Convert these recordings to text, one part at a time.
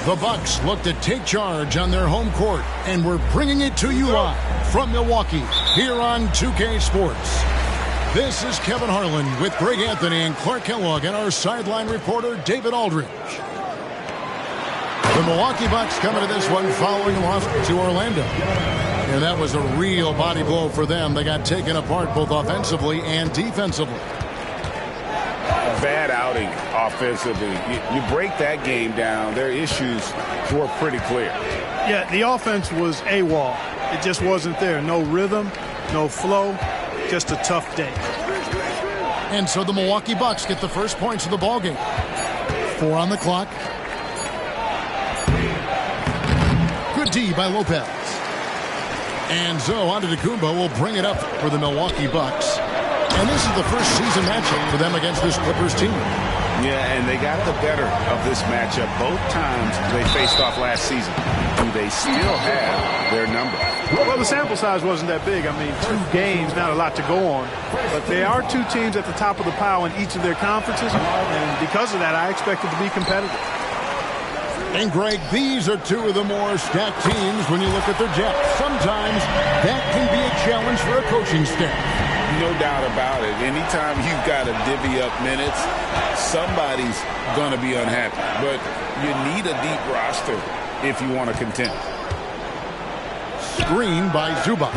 The Bucks look to take charge on their home court, and we're bringing it to you live from Milwaukee here on 2K Sports. This is Kevin Harlan with Greg Anthony and Clark Kellogg and our sideline reporter David Aldridge. The Milwaukee Bucks coming to this one following a loss to Orlando. And that was a real body blow for them. They got taken apart both offensively and defensively. Bad outing offensively. You break that game down, their issues were pretty clear. Yeah, the offense was AWOL. It just wasn't there. No rhythm, no flow, just a tough day. And so the Milwaukee Bucks get the first points of the ballgame. 4 on the clock. Good D by Lopez. And so Antetokounmpo will bring it up for the Milwaukee Bucks. And this is the first season matchup for them against this Clippers team. Yeah, and they got the better of this matchup both times they faced off last season. Do they still have their number? Well, the sample size wasn't that big. I mean, 2 games, not a lot to go on. But they are 2 teams at the top of the pile in each of their conferences. And because of that, I expect it to be competitive. And, Greg, these are 2 of the more stacked teams when you look at their depth. Sometimes that can be a challenge for a coaching staff. No doubt about it. Anytime you've got to divvy up minutes, somebody's going to be unhappy. But you need a deep roster if you want to contend. Screen by Zubac.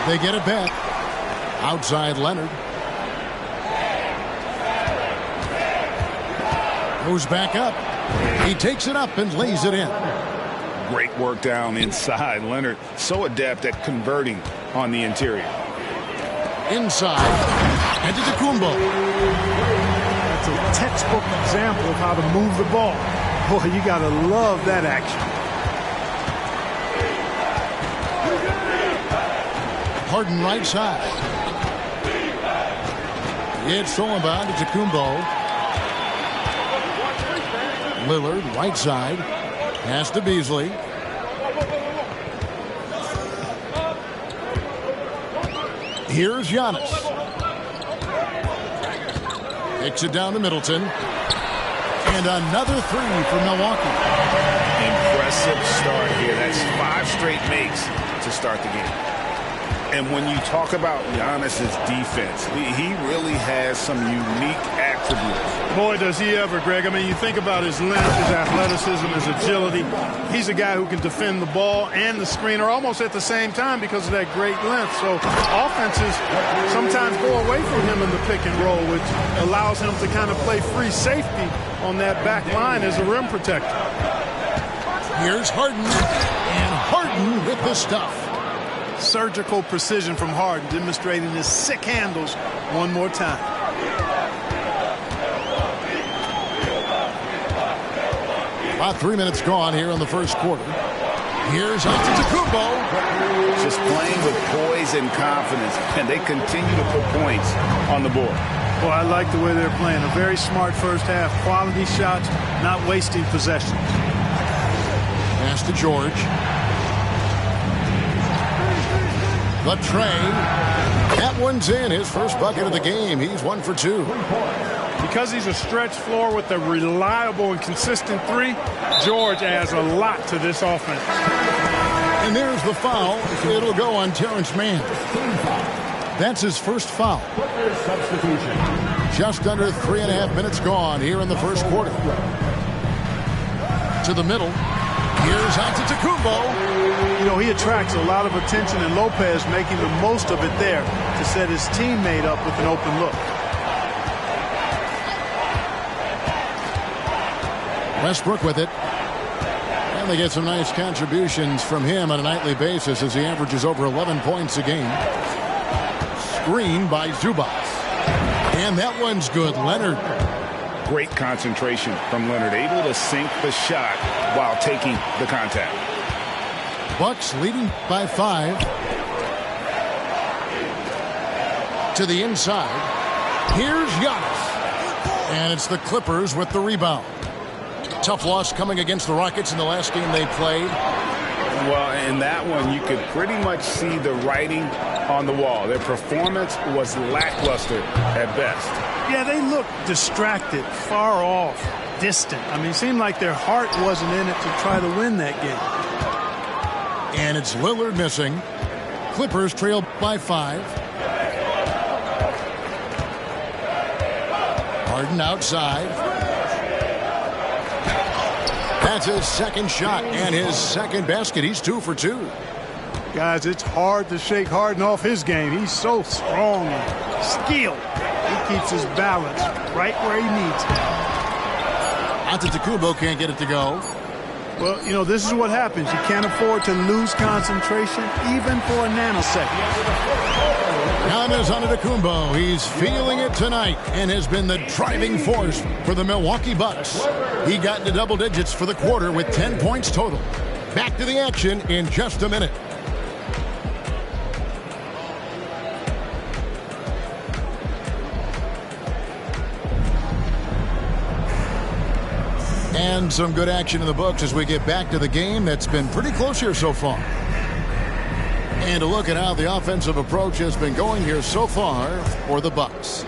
They get it back. Outside Leonard. Goes back up. He takes it up and lays it in. Great work down inside. Leonard so adept at converting on the interior. Inside, Antetokounmpo. That's a textbook example of how to move the ball. Boy, you got to love that action. Harden right side. It's stolen by Antetokounmpo. Lillard right side. Pass to Beasley. Here's Giannis. Kicks it down to Middleton. And another 3 for Milwaukee. Impressive start here. That's 5 straight makes to start the game. And when you talk about Giannis's defense, he really has some unique attributes. Boy, does he ever, Greg. I mean, you think about his length, his athleticism, his agility. He's a guy who can defend the ball and the screener almost at the same time because of that great length. So offenses sometimes go away from him in the pick and roll, which allows him to kind of play free safety on that back line as a rim protector. Here's Harden. And Harden with the stuff. Surgical precision from Harden, demonstrating his sick handles one more time. About 3 minutes gone here in the first quarter. Here's Antetokounmpo. Just playing with poise and confidence, and they continue to put points on the board. Well, I like the way they're playing. A very smart first half. Quality shots, not wasting possessions. Pass to George. The tray. That one's in. His first bucket of the game. He's 1 for 2. Because he's a stretch floor with a reliable and consistent 3, George adds a lot to this offense. And there's the foul. It'll go on Terrence Mann. That's his first foul. Just under 3.5 minutes gone here in the first quarter. To the middle. Here's Antetokounmpo. You know, he attracts a lot of attention, and Lopez making the most of it there to set his teammate up with an open look. Westbrook with it. And they get some nice contributions from him on a nightly basis as he averages over 11 points a game. Screen by Zubac. And that one's good. Leonard. Great concentration from Leonard. Able to sink the shot while taking the contact. Bucks leading by 5. To the inside. Here's Giannis. And it's the Clippers with the rebound. Tough loss coming against the Rockets in the last game they played. Well, in that one, you could pretty much see the writing on the wall. Their performance was lackluster at best. Yeah, they look distracted, far off. distant. I mean, it seemed like their heart wasn't in it to try to win that game. And it's Lillard missing. Clippers trail by 5. Harden outside. That's his second shot and his second basket. He's 2 for 2. Guys, it's hard to shake Harden off his game. He's so strong and skilled. He keeps his balance right where he needs it. Antetokounmpo can't get it to go. Well, you know, this is what happens. You can't afford to lose concentration even for a nanosecond. Giannis Antetokounmpo, he's feeling it tonight and has been the driving force for the Milwaukee Bucks. He got into double digits for the quarter with 10 points total. Back to the action in just a minute. And some good action in the books as we get back to the game that's been pretty close here so far. And a look at how the offensive approach has been going here so far for the Bucks.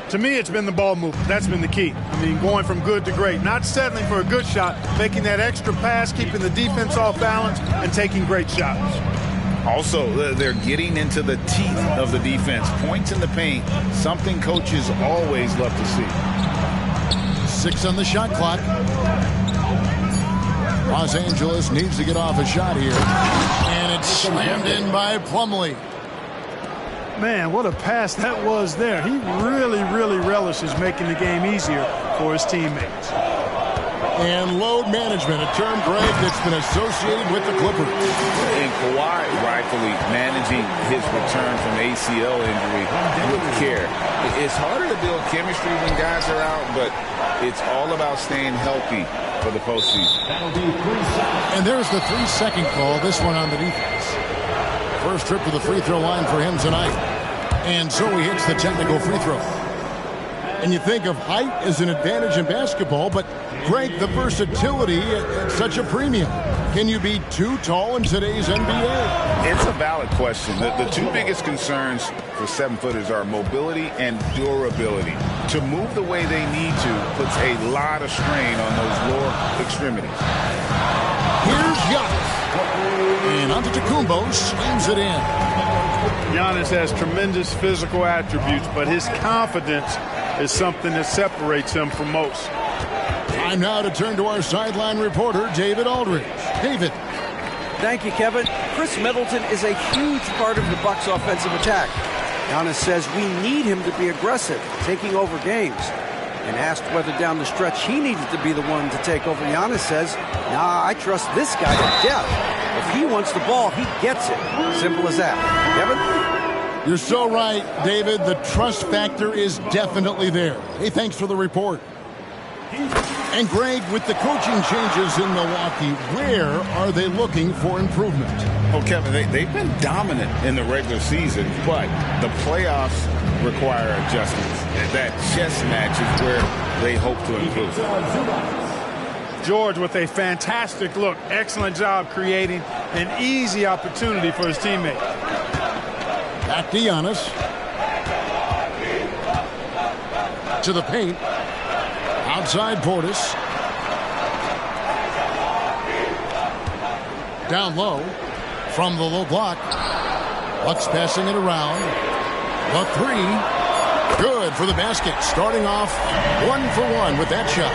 To me, it's been the ball movement. That's been the key. I mean, going from good to great. Not settling for a good shot, making that extra pass, keeping the defense off balance, and taking great shots. Also, they're getting into the teeth of the defense. Points in the paint, something coaches always love to see. 6 on the shot clock. Los Angeles needs to get off a shot here. And it's slammed in by Plumlee. Man, what a pass that was there. He really, really relishes making the game easier for his teammates. And load management, a term, Greg, that's been associated with the Clippers. And Kawhi rightfully managing his return from ACL injury with care. It's harder to build chemistry when guys are out, but it's all about staying healthy for the postseason. And there's the 3-second call, this one on the defense. First trip to the free throw line for him tonight. And so he hits the technical free throw. And you think of height as an advantage in basketball, but Greg, the versatility at such a premium. Can you be too tall in today's NBA? It's a valid question. The two biggest concerns for 7-footers are mobility and durability. To move the way they need to puts a lot of strain on those lower extremities. Here's Giannis. And Antetokounmpo slams it in. Giannis has tremendous physical attributes, but his confidence is something that separates him from most. Time now to turn to our sideline reporter, David Aldridge. David. Thank you, Kevin. Chris Middleton is a huge part of the Bucks' offensive attack. Giannis says we need him to be aggressive, taking over games. And asked whether down the stretch he needed to be the one to take over, Giannis says, nah, I trust this guy to death. If he wants the ball, he gets it. Simple as that. Kevin? You're so right, David. The trust factor is definitely there. Hey, thanks for the report. And Greg, with the coaching changes in Milwaukee, where are they looking for improvement? Oh, Kevin, they've been dominant in the regular season, but the playoffs require adjustments. That chess match is where they hope to improve. George with a fantastic look. Excellent job creating an easy opportunity for his teammate. Back to Giannis. To the paint. Outside Portis. Down low. From the low block. Bucks passing it around. The 3. Good for the basket. Starting off 1 for 1 with that shot.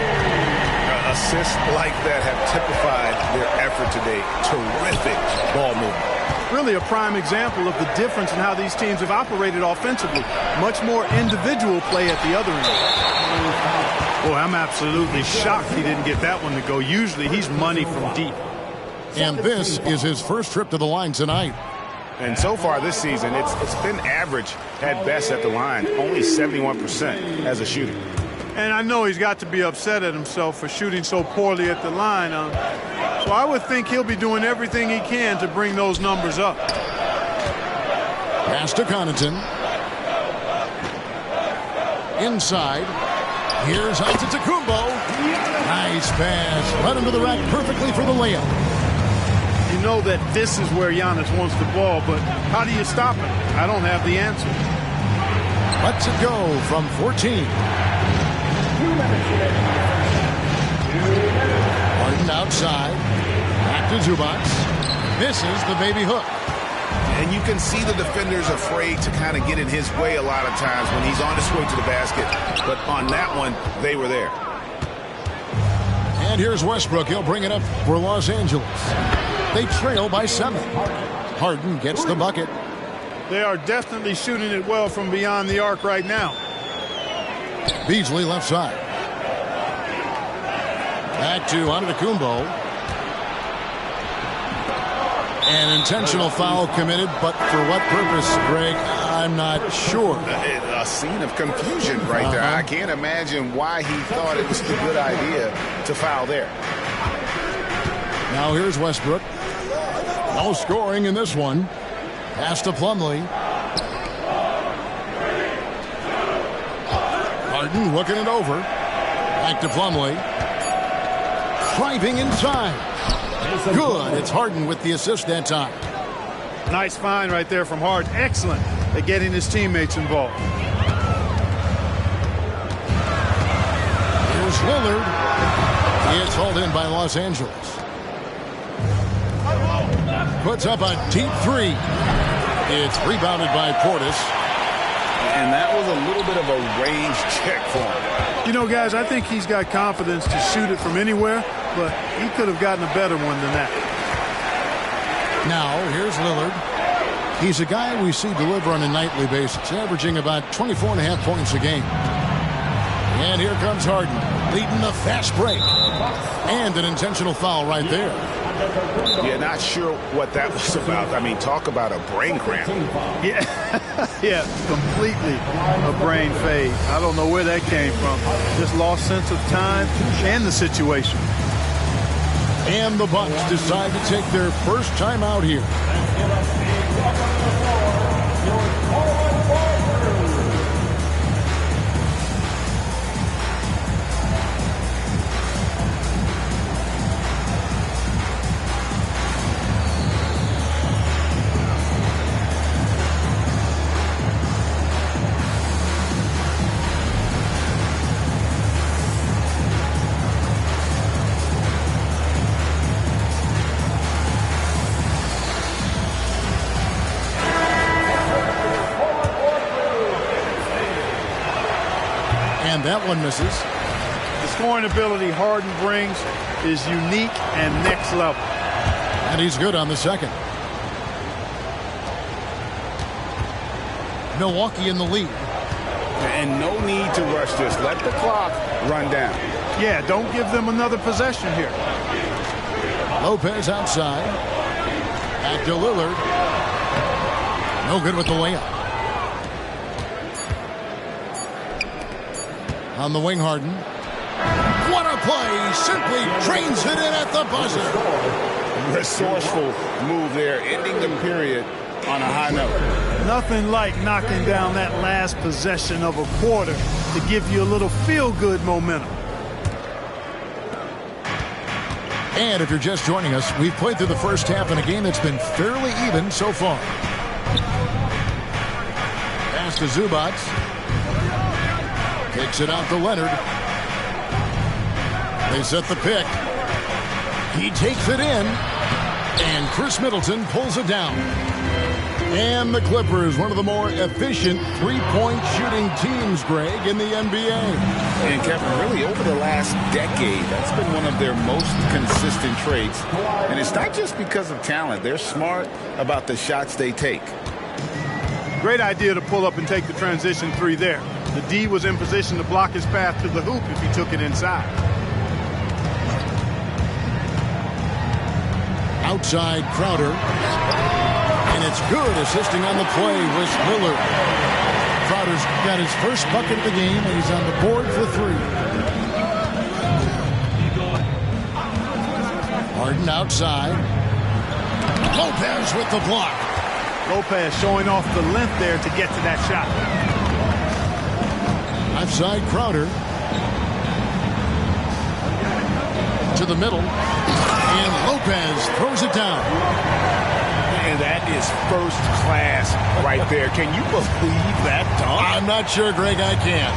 Assists like that have typified their effort today. Terrific ball movement. Really a prime example of the difference in how these teams have operated offensively. Much more individual play at the other end. Boy, I'm absolutely shocked he didn't get that one to go. Usually he's money from deep. And this is his first trip to the line tonight. And so far this season, it's been average at best at the line. Only 71% as a shooter. And I know he's got to be upset at himself for shooting so poorly at the line. So I would think he'll be doing everything he can to bring those numbers up. Pass to Connaughton. Inside. Here's Antetokounmpo. Nice pass. Led him to the rack perfectly for the layup. You know that this is where Giannis wants the ball, but how do you stop it? I don't have the answer. Lets it go from 14. Harden outside. Back to Zubac. Misses the baby hook. And you can see the defender's afraid to kind of get in his way a lot of times when he's on his way to the basket. But on that one, they were there. And here's Westbrook. He'll bring it up for Los Angeles. They trail by 7. Harden gets the bucket. They are definitely shooting it well from beyond the arc right now. Beasley left side. Back to Antetokounmpo. An intentional foul committed, but for what purpose, Greg? I'm not sure. A scene of confusion right there. I can't imagine why he thought it was a good idea to foul there. Now here's Westbrook. No scoring in this one. Pass to Plumlee. Harden looking it over. Back to Plumlee. Driving inside. Good. It's Harden with the assist that time. Nice find right there from Harden. Excellent at getting his teammates involved. Here's Lillard. He is hauled in by Los Angeles. Puts up a deep 3. It's rebounded by Portis. And that was a little bit of a range check for him. You know, guys, I think he's got confidence to shoot it from anywhere, but he could have gotten a better one than that. Now, here's Lillard. He's a guy we see deliver on a nightly basis, averaging about 24.5 points a game. And here comes Harden, leading the fast break. And an intentional foul right there. Yeah, not sure what that was about. I mean, talk about a brain cramp. Yeah, yeah, completely a brain fade. I don't know where that came from. Just lost sense of time and the situation. And the Bucks decide to take their first time out here. That one misses. The scoring ability Harden brings is unique and next level. And he's good on the second. Milwaukee in the lead. And no need to rush this. Let the clock run down. Yeah, don't give them another possession here. Lopez outside. Back to Lillard. No good with the layup. On the wing, Harden. What a play! Simply trains it in at the buzzer. Resourceful move there, ending the period on a high note. Nothing like knocking down that last possession of a quarter to give you a little feel-good momentum. And if you're just joining us, we've played through the first half in a game that's been fairly even so far. Pass to Zubac. Kicks it out to Leonard. They set the pick. He takes it in. And Chris Middleton pulls it down. And the Clippers, one of the more efficient three-point shooting teams, Greg, in the NBA. And Kevin, really over the last decade, that's been one of their most consistent traits. And it's not just because of talent. They're smart about the shots they take. Great idea to pull up and take the transition 3 there. The D was in position to block his path to the hoop if he took it inside. Outside Crowder. And it's good. Assisting on the play was Lillard. Crowder's got his first bucket of the game, and he's on the board for 3. Harden outside. Lopez with the block. Lopez showing off the length there to get to that shot. Outside Crowder. To the middle. And Lopez throws it down. And that is first class right there. Can you believe that dunk? I'm not sure, Greg, I can.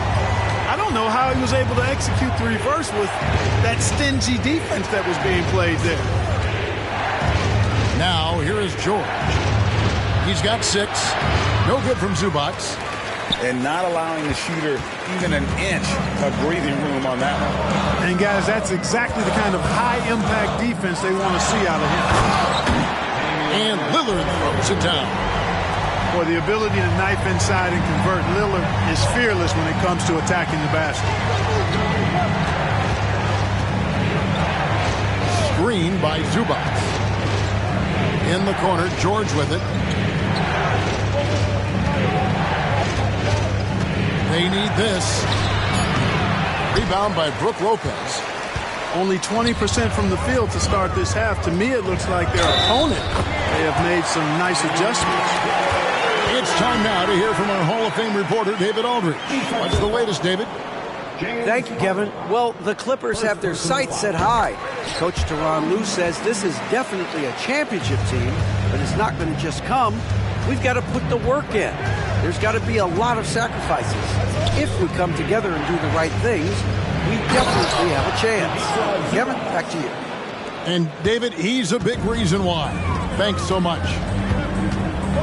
I don't know how he was able to execute the reverse with that stingy defense that was being played there. Now, here is George. He's got 6. No good from Zubac. And not allowing the shooter even an inch of breathing room on that one. And, guys, that's exactly the kind of high-impact defense they want to see out of him. And Lillard throws it down. Boy, the ability to knife inside and convert. Lillard is fearless when it comes to attacking the basket. Screen by Zubac. In the corner, George with it. They need this. Rebound by Brook Lopez. Only 20% from the field to start this half. To me, it looks like their opponent may have made some nice adjustments. It's time now to hear from our Hall of Fame reporter, David Aldridge. What's the latest, David? Thank you, Kevin. Well, the Clippers have their sights set high. Coach Tyronn Lue says this is definitely a championship team, but it's not going to just come. We've got to put the work in. There's got to be a lot of sacrifices. If we come together and do the right things, we definitely have a chance. Kevin, back to you. And David, he's a big reason why. Thanks so much.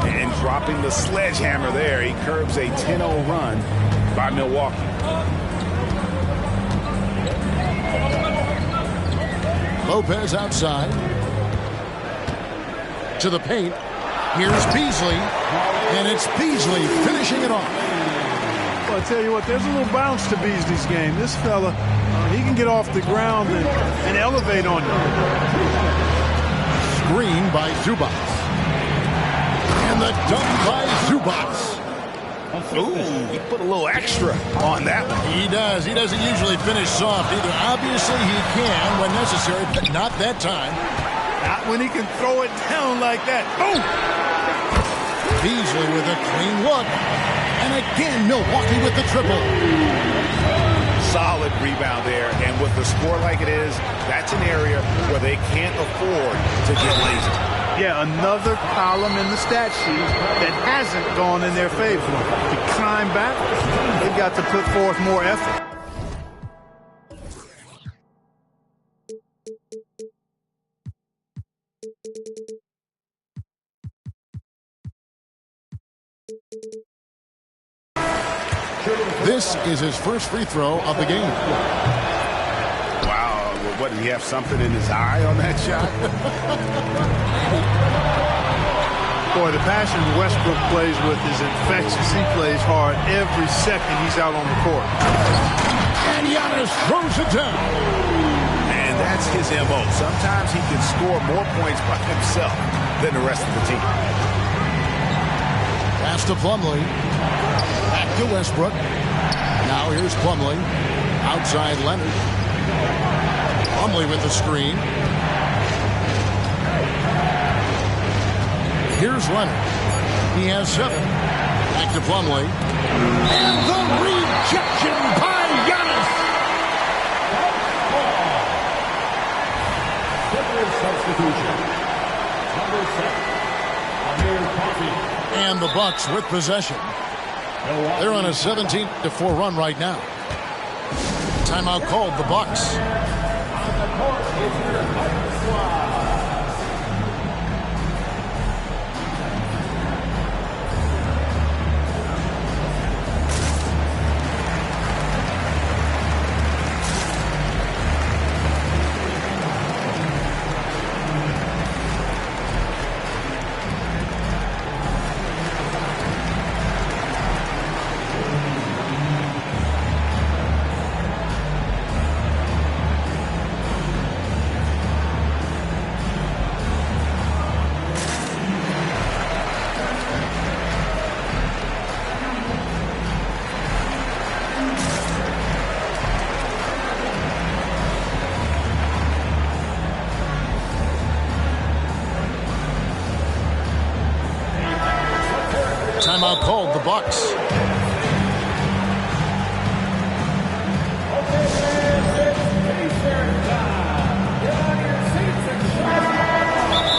And dropping the sledgehammer there, he curbs a 10-0 run by Milwaukee. Lopez outside. To the paint. Here's Beasley. And it's Beasley finishing it off. Well, I tell you what, there's a little bounce to Beasley's game. This fella, he can get off the ground and elevate on you. Screen by Zubac. And the dunk by Zubac. Ooh, he put a little extra on that one. He does. He doesn't usually finish soft either. Obviously, he can when necessary, but not that time. Not when he can throw it down like that. Boom! Beasley with a clean look. And again, Milwaukee with the triple. Solid rebound there. And with the score like it is, that's an area where they can't afford to get lazy. Yeah, another column in the stat sheet that hasn't gone in their favor. To climb back, they've got to put forth more effort. This is his first free throw of the game. Wow, what, did he have something in his eye on that shot? Boy, the passion Westbrook plays with is infectious. He plays hard every second he's out on the court. And Giannis throws it down. And that's his MO. Sometimes he can score more points by himself than the rest of the team. Pass to Plumlee. Back to Westbrook. Now here's Plumlee. Outside Leonard. Plumlee with the screen. Here's Leonard. He has 7. Back to Plumlee. And the rejection by Giannis. Substitution. Number 7. Amir Coffey. And the Bucks with possession. They're on a 17-4 run right now. Timeout called the Bucks. Timeout called the Bucks.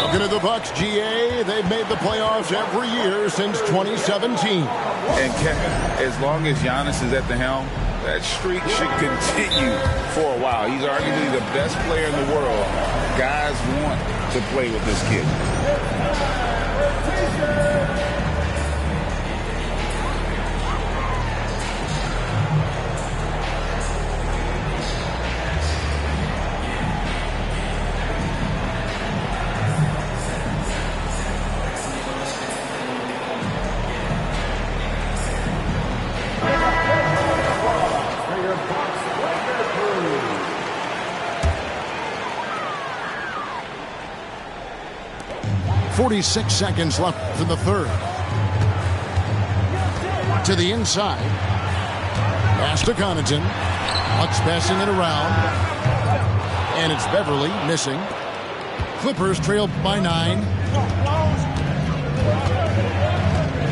Looking at the Bucks, GA, they've made the playoffs every year since 2017. And Kevin, as long as Giannis is at the helm, That streak should continue for a while. He's arguably the best player in the world. Guys want to play with this kid. .46 seconds left in the third. To the inside. Pass to Connaughton. Bucks passing it around. And it's Beverly missing. Clippers trail by 9.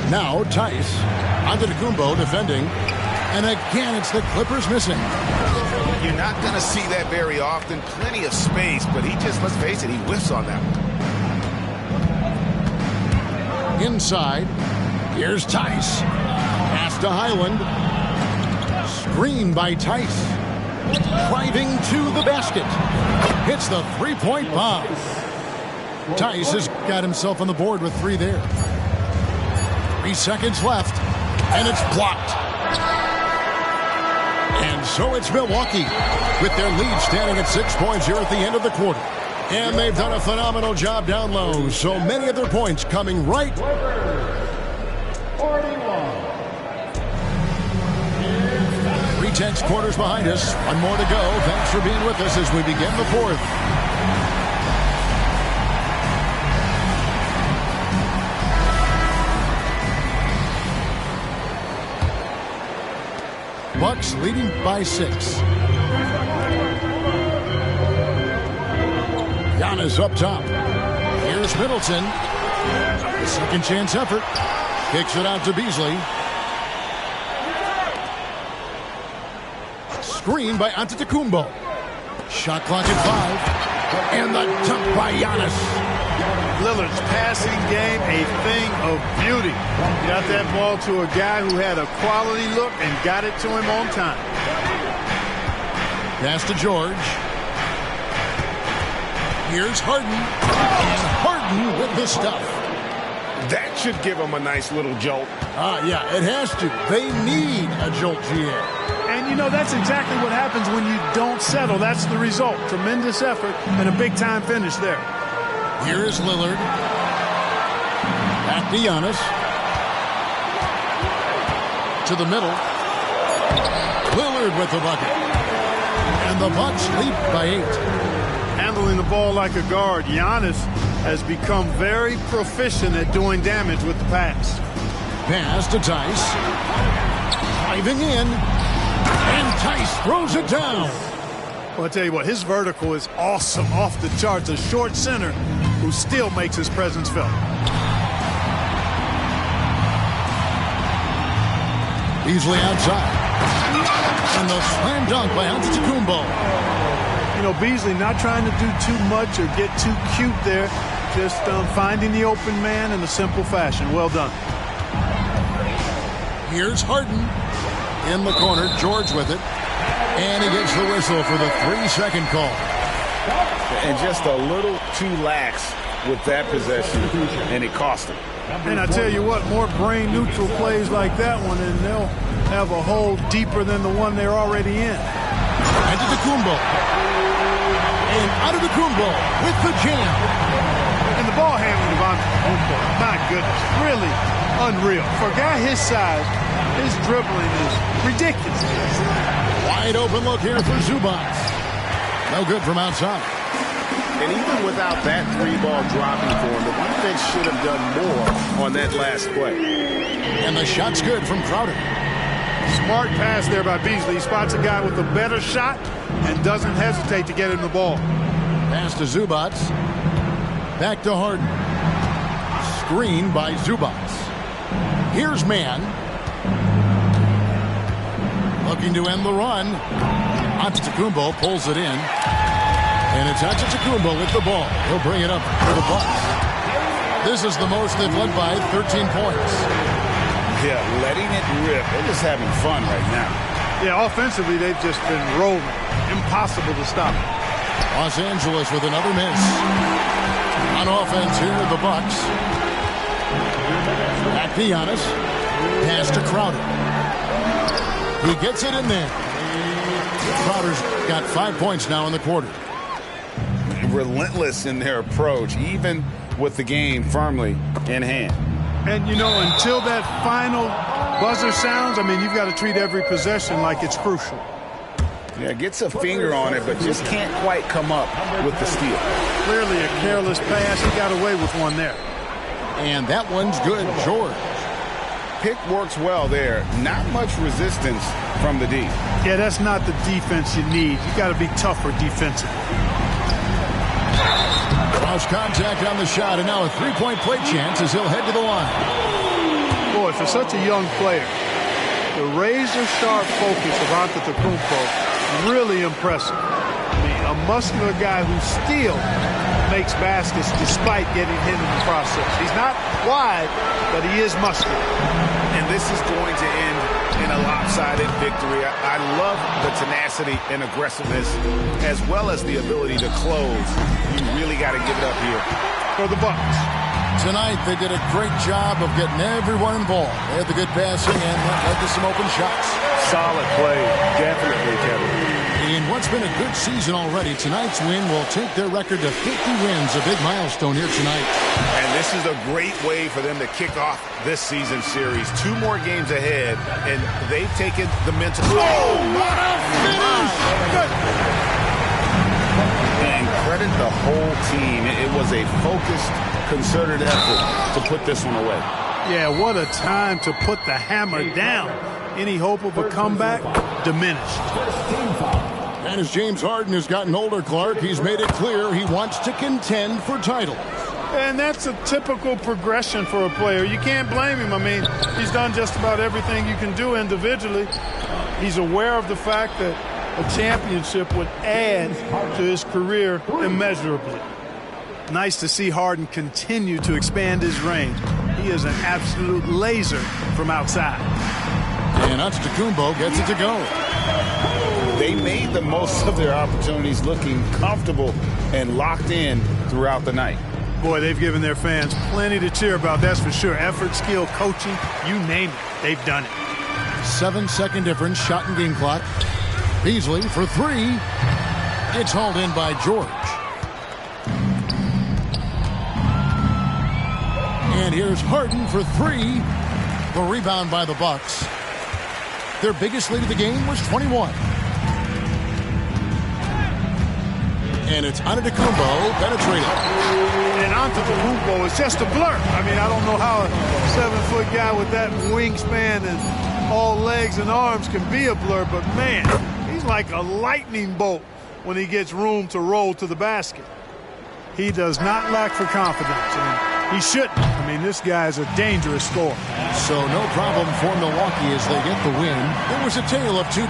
Now Tice. Antetokounmpo defending. And again, it's the Clippers missing. You're not going to see that very often. Plenty of space, but he just, let's face it, he whiffs on that one. Inside. Here's Tice. Pass to Highland. Screen by Tice. Driving to the basket. Hits the three-point bomb. Tice has got himself on the board with 3 there. 3 seconds left. And it's blocked. And so it's Milwaukee with their lead standing at 6 points here at the end of the quarter. And they've done a phenomenal job down low. So many of their points coming right. 3/10 quarters behind us. 1 more to go. Thanks for being with us as we begin the fourth. Bucks leading by 6. Giannis up top. Here's Middleton. The second chance effort. Kicks it out to Beasley. Screen by Antetokounmpo. Shot clock at 5. And the dunk by Giannis. Lillard's passing game, a thing of beauty. Got that ball to a guy who had a quality look and got it to him on time. Pass to George. Here's Harden. And Harden with the stuff. That should give him a nice little jolt. Yeah, it has to. They need a jolt, GA. And, you know, that's exactly what happens when you don't settle. That's the result. Tremendous effort and a big-time finish there. Here is Lillard. Back to Giannis. To the middle. Lillard with the bucket. And the Bucks lead by 8. Handling the ball like a guard, Giannis has become very proficient at doing damage with the pass. Pass to Tice. Driving in. And Tice throws it down. Well, I tell you what, his vertical is awesome, off the charts. A short center who still makes his presence felt. Beasley outside. And the slam dunk by Antetokounmpo. You know, Beasley not trying to do too much or get too cute there. Just finding the open man in a simple fashion. Well done. Here's Harden. In the corner, George with it. And he gets the whistle for the 3-second call. And just a little too lax with that possession, and it cost him. And I tell you what, more brain-neutral plays like that one, and they'll have a hole deeper than the one they're already in. Antetokounmpo. And Antetokounmpo with the jam. And the ball handling of Antetokounmpo, my goodness, really unreal. For a guy his size, his dribbling is ridiculous. Wide open look here for Zubac. No good from outside. And even without that 3-ball dropping for him, the defense should have done more on that last play. And the shot's good from Crowder. Smart pass there by Beasley. He spots a guy with a better shot and doesn't hesitate to get him the ball. Pass to Zubac. Back to Harden. Screen by Zubac. Here's Mann. Looking to end the run. Antetokounmpo pulls it in. And it's Antetokounmpo with the ball. He'll bring it up for the Bucks. This is the most they've led by 13 points. Yeah, letting it rip. They're just having fun right now. Yeah, offensively, they've just been rolling. Impossible to stop. Los Angeles with another miss. On offense here, the Bucks. Back to Giannis. Pass to Crowder. He gets it in there. Crowder's got 5 points now in the quarter. Relentless in their approach, even with the game firmly in hand. And, you know, until that final buzzer sounds, I mean, you've got to treat every possession like it's crucial. Yeah, gets a finger on it, but just can't quite come up with the steal. Clearly a careless pass. He got away with one there. And that one's good, George. Pick works well there. Not much resistance from the D. Yeah, that's not the defense you need. You got to be tougher defensively. Cross contact on the shot, and now a three-point play chance as he'll head to the line. Boy, for such a young player, the razor-sharp focus of Antetokounmpo, really impressive. I mean, a muscular guy who still makes baskets despite getting hit in the process. He's not wide, but he is muscular. And this is going to end in a lopsided victory. I love the tenacity and aggressiveness, as well as the ability to close. You really got to give it up here For the Bucks. Tonight, they did a great job of getting everyone involved. They had the good passing and led to some open shots. Solid play, definitely, Kevin. In what's been a good season already, tonight's win will take their record to 50 wins, a big milestone here tonight. And this is a great way for them to kick off this season series. 2 more games ahead, and they've taken the mental. Oh, what a finish! And credit the whole team. It was a focused, concerted effort to put this one away. Yeah, what a time to put the hammer down. Any hope of a comeback? Diminished. And as James Harden has gotten older, Clark, he's made it clear he wants to contend for titles. And that's a typical progression for a player. You can't blame him. I mean, he's done just about everything you can do individually. He's aware of the fact that a championship would add to his career immeasurably. Nice to see Harden continue to expand his range. He is an absolute laser from outside. And Antetokounmpo gets it to go. They made the most of their opportunities, looking comfortable and locked in throughout the night. Boy, they've given their fans plenty to cheer about, that's for sure. Effort, skill, coaching, you name it, they've done it. 7-second difference, shot and game clock. Beasley for 3. It's hauled in by George. And here's Harden for 3. The rebound by the Bucks. Their biggest lead of the game was 21. And it's Antetokounmpo penetrating. And Antetokounmpo is just a blur. I mean, I don't know how a 7-foot guy with that wingspan and all legs and arms can be a blur, but man, he's like a lightning bolt when he gets room to roll to the basket. He does not lack for confidence, and he shouldn't. I mean, this guy is a dangerous scorer. So no problem for Milwaukee as they get the win. It was a tale of two.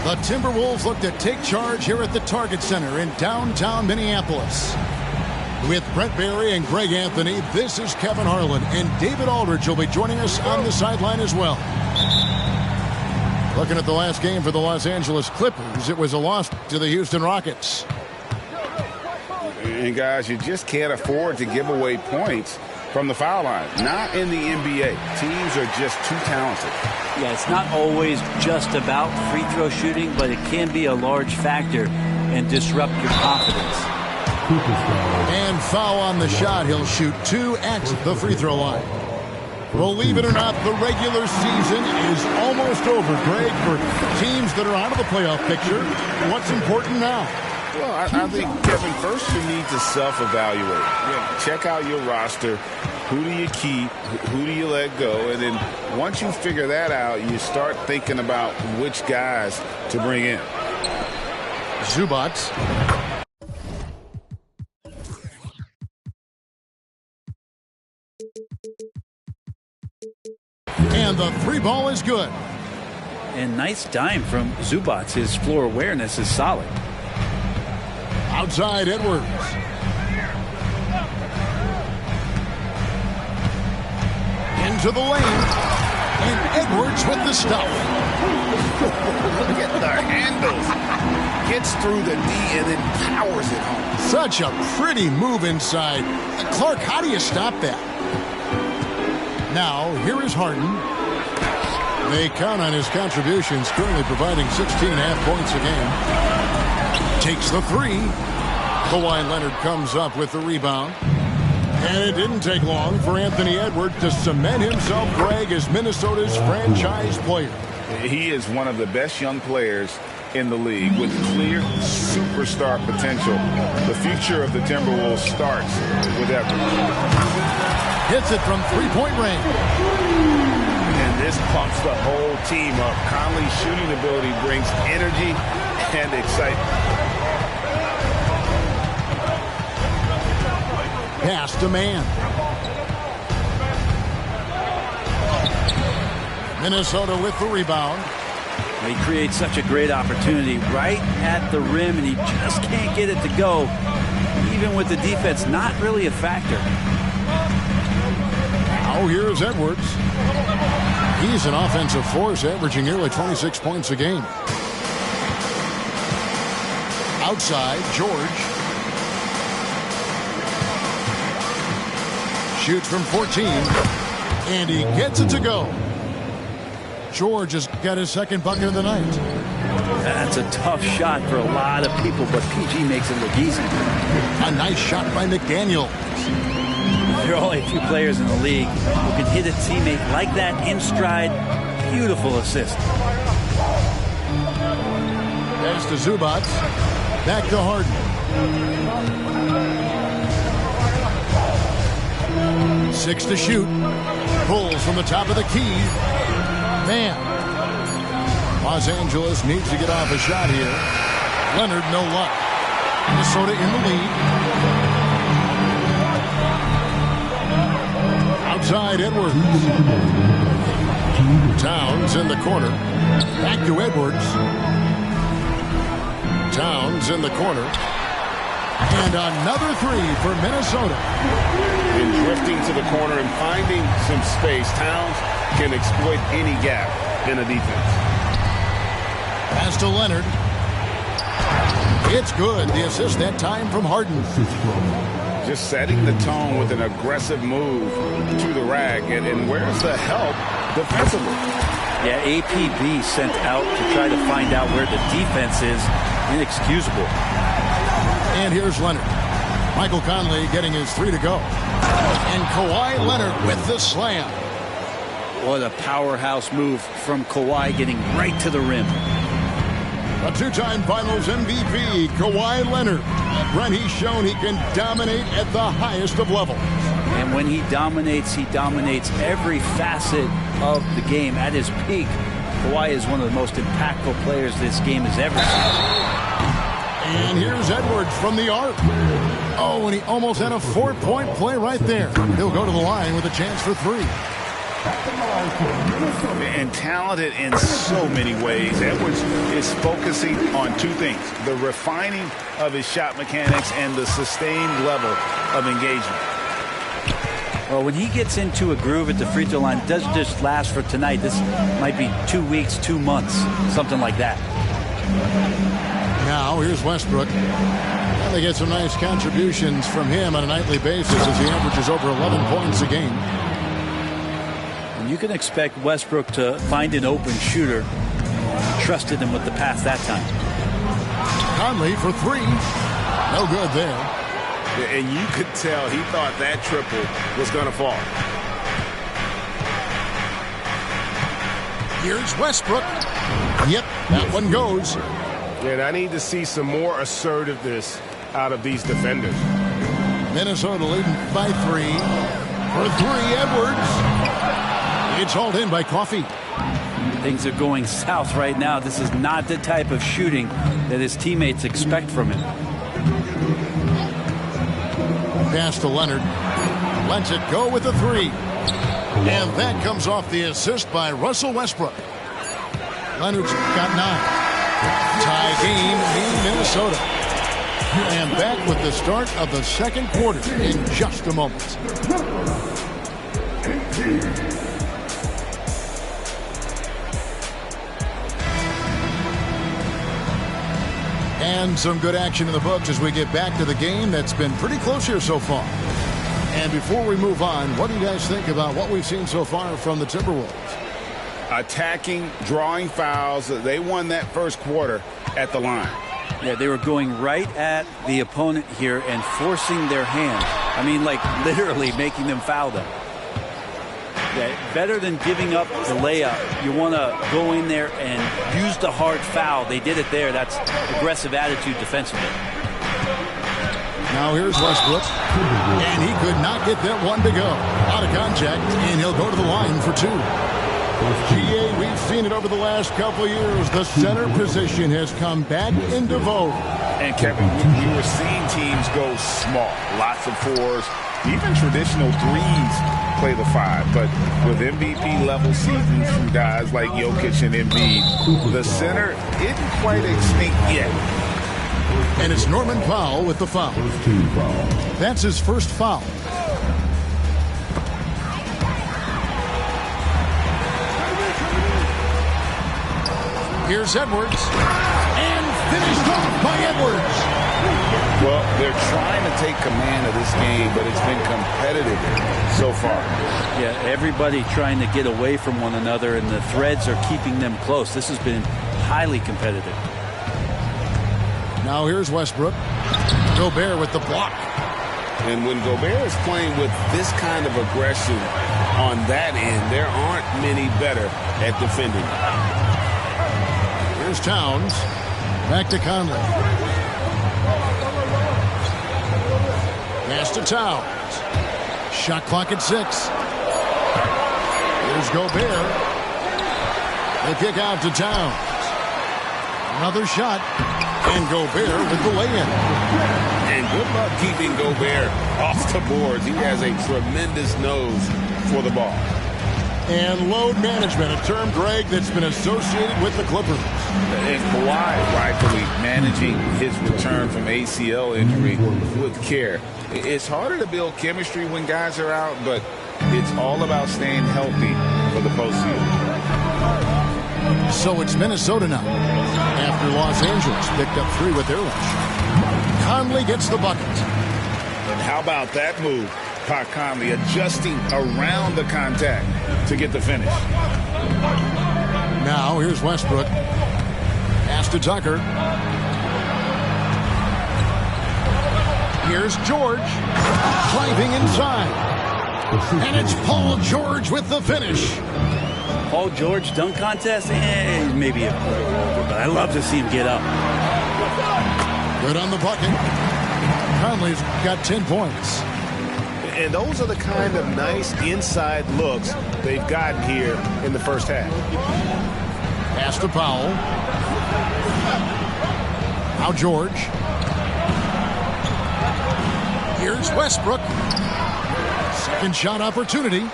The Timberwolves look to take charge here at the Target Center in downtown Minneapolis. With Brent Barry and Greg Anthony, this is Kevin Harlan, and David Aldridge will be joining us on the sideline as well. Looking at the last game for the Los Angeles Clippers, it was a loss to the Houston Rockets. And guys, you just can't afford to give away points from the foul line. Not in the NBA. Teams are just too talented. Yeah, it's not always just about free throw shooting, but it can be a large factor and disrupt your confidence. And foul on the shot. He'll shoot 2 at the free throw line. Believe it or not, the regular season is almost over, Greg, for teams that are out of the playoff picture. What's important now? Well, I think, Kevin, first you need to self-evaluate. Yeah, check out your roster. Who do you keep? Who do you let go? And then once you figure that out, you start thinking about which guys to bring in. Zubac. And the 3 ball is good. And nice dime from Zubac. His floor awareness is solid. Outside Edwards. Into the lane. And Edwards with the stuff. Look at the handles. Gets through the D and then powers it home. Such a pretty move inside. Clark, how do you stop that? Now, here is Harden. They count on his contributions, currently providing 16.5 points a game. Takes the 3. Kawhi Leonard comes up with the rebound. And it didn't take long for Anthony Edwards to cement himself, Greg, as Minnesota's franchise player. He is one of the best young players in the league with clear superstar potential. The future of the Timberwolves starts with Edwards. Hits it from 3-point range. And this pumps the whole team up. Conley's shooting ability brings energy and excitement. Pass to man. Minnesota with the rebound. He creates such a great opportunity right at the rim, and he just can't get it to go. Even with the defense not really a factor. Now here's Edwards. He's an offensive force, averaging nearly 26 points a game. Outside, George. Shoots from 14, and he gets it to go. George has got his second bucket of the night. That's a tough shot for a lot of people, but PG makes it look easy. A nice shot by McDaniel. There are only a few players in the league who can hit a teammate like that in stride. Beautiful assist. Pass to Zubac. Back to Harden. 6 to shoot. Pulls from the top of the key. Man. Los Angeles needs to get off a shot here. Leonard, no luck. Minnesota in the lead. Outside Edwards. Towns in the corner. Back to Edwards. Towns in the corner. And another 3 for Minnesota. And drifting to the corner and finding some space, Towns can exploit any gap in a defense. Pass to Leonard. It's good. The assist that time from Harden. Just setting the tone with an aggressive move to the rack. And where's the help defensively? Yeah, APB sent out to try to find out where the defense is. Inexcusable. And here's Leonard. Michael Conley getting his 3 to go. And Kawhi Leonard with the slam. What a powerhouse move from Kawhi, getting right to the rim. A 2-time Finals MVP, Kawhi Leonard. Brent, he's shown he can dominate at the highest of levels. And when he dominates every facet of the game. At his peak, Kawhi is one of the most impactful players this game has ever seen. And here's Edwards from the arc. Oh, and he almost had a 4-point play right there. He'll go to the line with a chance for 3. And talented in so many ways. Edwards is focusing on two things: the refining of his shot mechanics and the sustained level of engagement. Well, when he gets into a groove at the free throw line, it doesn't just last for tonight. This might be 2 weeks, 2 months, something like that. Now, here's Westbrook. And they get some nice contributions from him on a nightly basis as he averages over 11 points a game. And you can expect Westbrook to find an open shooter. Trusted him with the pass that time. Conley for three. No good there. And you could tell he thought that triple was going to fall. Here's Westbrook. Yep, that one goes. And I need to see some more assertiveness out of these defenders. Minnesota leading by 3. For 3, Edwards. It's hauled in by Coffey. Things are going south right now. This is not the type of shooting that his teammates expect from him. Pass to Leonard. Lets it go with the 3. And that comes off the assist by Russell Westbrook. Leonard's got 9. Tie game in Minnesota. And back with the start of the second quarter in just a moment. And some good action in the books as we get back to the game that's been pretty close here so far. And before we move on, what do you guys think about what we've seen so far from the Timberwolves? Attacking, drawing fouls. They won that first quarter at the line. Yeah, they were going right at the opponent here and forcing their hand. I mean, like literally making them foul them. Yeah, better than giving up the layup. You want to go in there and use the hard foul. They did it there. That's aggressive attitude defensively. Now here's Westbrook. And he could not get that one to go. Out of contact, and he'll go to the line for 2. GA, we've seen it over the last couple years. The center position has come back into vogue. And Kevin, we were seeing teams go small. Lots of 4s, even traditional 3s play the 5. But with MVP-level seasons from guys like Jokic and Embiid, the center isn't quite extinct yet. And it's Norman Powell with the foul. That's his first foul. Here's Edwards. And finished off by Edwards. Well, they're trying to take command of this game, but it's been competitive so far. Yeah, everybody trying to get away from one another, and the threads are keeping them close. This has been highly competitive. Now here's Westbrook. Gobert with the block. And when Gobert is playing with this kind of aggression on that end, there aren't many better at defending. Here's Towns. Back to Conley. Pass to Towns. Shot clock at 6. Here's Gobert. The kick out to Towns. Another shot. And Gobert with the lay-in. And good luck keeping Gobert off the boards. He has a tremendous nose for the ball. And load management, a term, Greg, that's been associated with the Clippers. And Kawhi rightfully managing his return from ACL injury with care. It's harder to build chemistry when guys are out, but it's all about staying healthy for the postseason. So it's Minnesota now, after Los Angeles picked up 3 with their lunch. Conley gets the bucket. And how about that move? Pat Conley adjusting around the contact to get the finish. Now here's Westbrook. Pass to Tucker. Here's George. Driving inside. And it's Paul George with the finish. Paul George dunk contest? Maybe a little over, but I love to see him get up. Good on the bucket. Conley's got 10 points. And those are the kind of nice inside looks they've gotten here in the first half. Pass to Powell. Now George. Here's Westbrook. Second shot opportunity.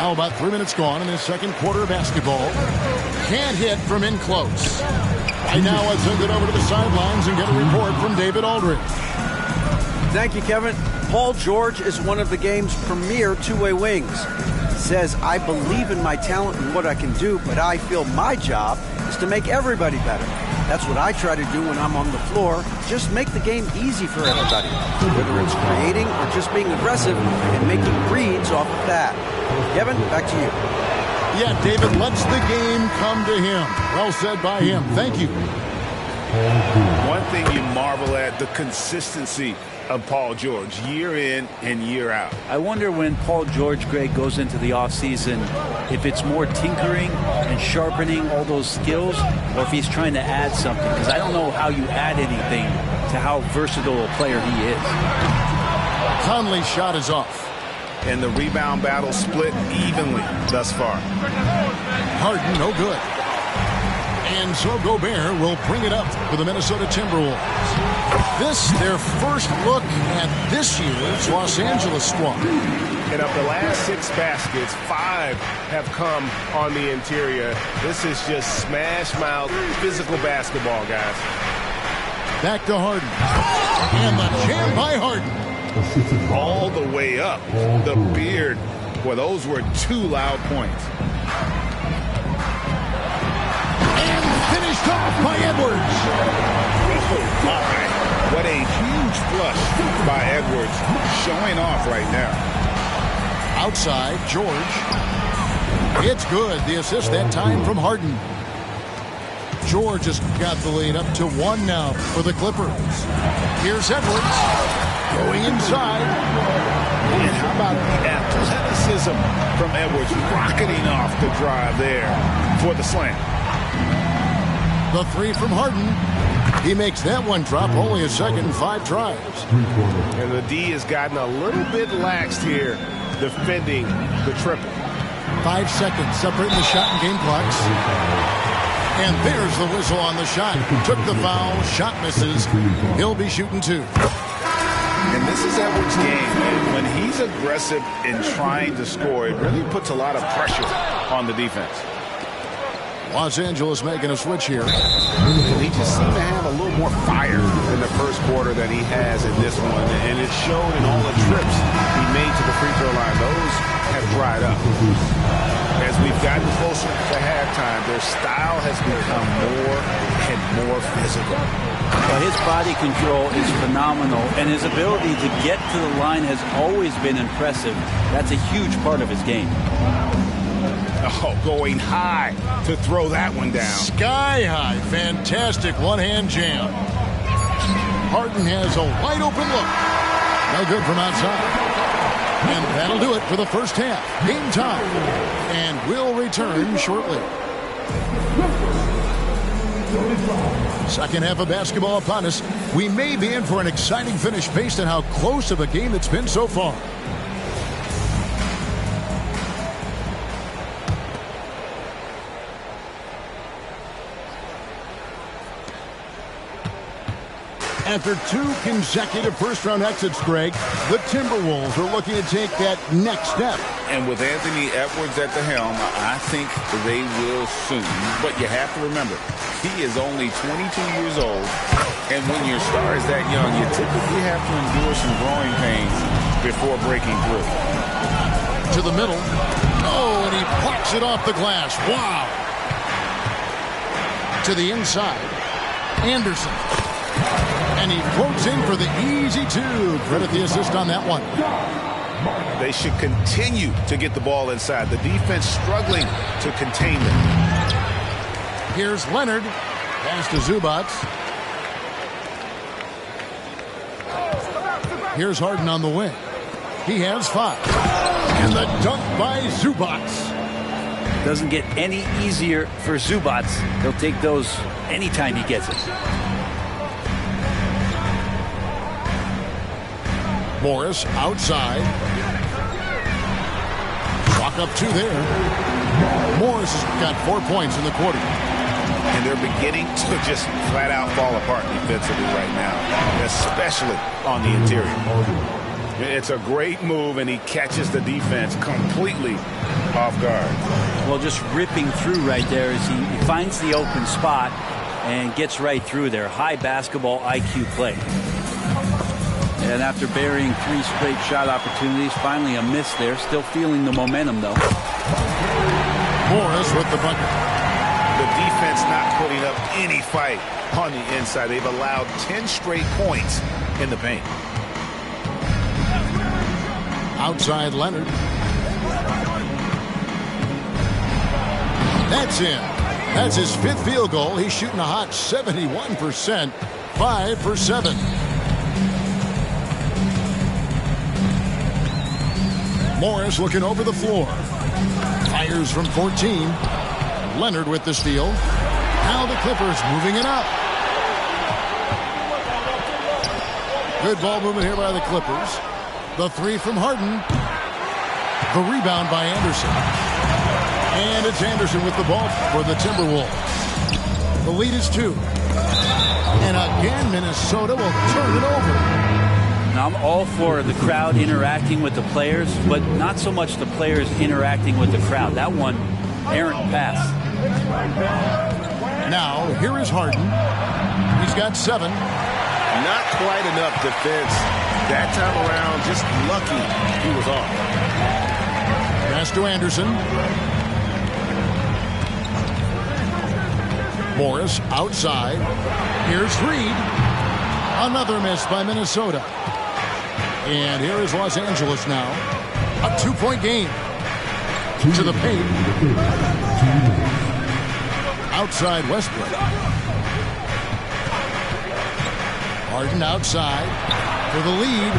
Now about 3 minutes gone in this second quarter of basketball. Can't hit from in close. Right now, let's send it over to the sidelines and get a report from David Aldridge. Thank you, Kevin. Paul George is one of the game's premier two-way wings. He says, I believe in my talent and what I can do, but I feel my job is to make everybody better. That's what I try to do when I'm on the floor. Just make the game easy for everybody. Whether it's creating or just being aggressive and making reads off of that. Kevin, back to you. Yeah, David lets the game come to him. Well said by him. Thank you. One thing you marvel at, the consistency of Paul George, year in and year out. I wonder when Paul George, Greg, goes into the offseason, if it's more tinkering and sharpening all those skills, or if he's trying to add something. Because I don't know how you add anything to how versatile a player he is. Conley's shot is off. And the rebound battle split evenly thus far. Harden, no good. And so Gobert will bring it up for the Minnesota Timberwolves. This, their first look at this year's Los Angeles squad. And of the last 6 baskets, 5 have come on the interior. This is just smash-mouth physical basketball, guys. Back to Harden. And the jam by Harden. All the way up. The beard. Well, those were 2 loud points. And finished off by Edwards. Oh, my. What a huge flush by Edwards. Showing off right now. Outside, George. It's good. The assist that time from Harden. George has got the lead up to 1 now for the Clippers. Here's Edwards. Going inside. And how about the athleticism from Edwards rocketing off the drive there for the slam. The 3 from Harden. He makes that one drop, only a second and 5 tries. And the D has gotten a little bit laxed here defending the triple. 5 seconds separating the shot and game clocks. And there's the whistle on the shot. Took the foul, shot misses. He'll be shooting 2. And this is Edwards' game, and when he's aggressive in trying to score, it really puts a lot of pressure on the defense. Los Angeles making a switch here. And he just seemed to have a little more fire in the first quarter than he has in this one, and it showed in all the trips he made to the free throw line. Those have dried up. As we've gotten closer to halftime, their style has become more and more physical. But his body control is phenomenal, and his ability to get to the line has always been impressive. That's a huge part of his game. Oh, going high to throw that one down. Sky high. Fantastic one-hand jam. Harden has a wide open look. No good from outside. And that'll do it for the first half. Game time. And we'll return shortly. Second half of basketball upon us. We may be in for an exciting finish based on how close of a game it's been so far. After 2 consecutive first-round exits, Greg, the Timberwolves are looking to take that next step. And with Anthony Edwards at the helm, I think they will soon. But you have to remember, he is only 22 years old. And when your star is that young, you typically have to endure some growing pains before breaking through. To the middle. Oh, and he plucks it off the glass. Wow. To the inside. Anderson. And he floats in for the easy 2. Credit the assist on that one. They should continue to get the ball inside. The defense struggling to contain them. Here's Leonard. Pass to Zubac. Here's Harden on the wing. He has 5. And the dunk by Zubac. Doesn't get any easier for Zubac. He'll take those anytime he gets it. Morris outside. Walk up 2 there. Morris has got 4 points in the quarter. And they're beginning to just flat out fall apart defensively right now, especially on the interior. It's a great move, and he catches the defense completely off guard. Well, just ripping through right there as he finds the open spot and gets right through there. High basketball IQ play. And after burying 3 straight shot opportunities, finally a miss there. Still feeling the momentum, though. Morris with the bucket. The defense not putting up any fight on the inside. They've allowed 10 straight points in the paint. Outside Leonard. That's in. That's his 5th field goal. He's shooting a hot 71%. 5 for 7. Morris looking over the floor. Fires from 14. Leonard with the steal. Now the Clippers moving it up. Good ball movement here by the Clippers. The 3 from Harden. The rebound by Anderson. And it's Anderson with the ball for the Timberwolves. The lead is 2. And again, Minnesota will turn it over. Now, I'm all for the crowd interacting with the players, but not so much the players interacting with the crowd. That one, errant pass. Now, here is Harden. He's got 7. Not quite enough defense that time around. Just lucky he was off. Pass to Anderson. Morris outside. Here's Reed. Another miss by Minnesota. And here is Los Angeles now. A 2-point game. To the paint. Outside Westbrook. Harden outside for the lead.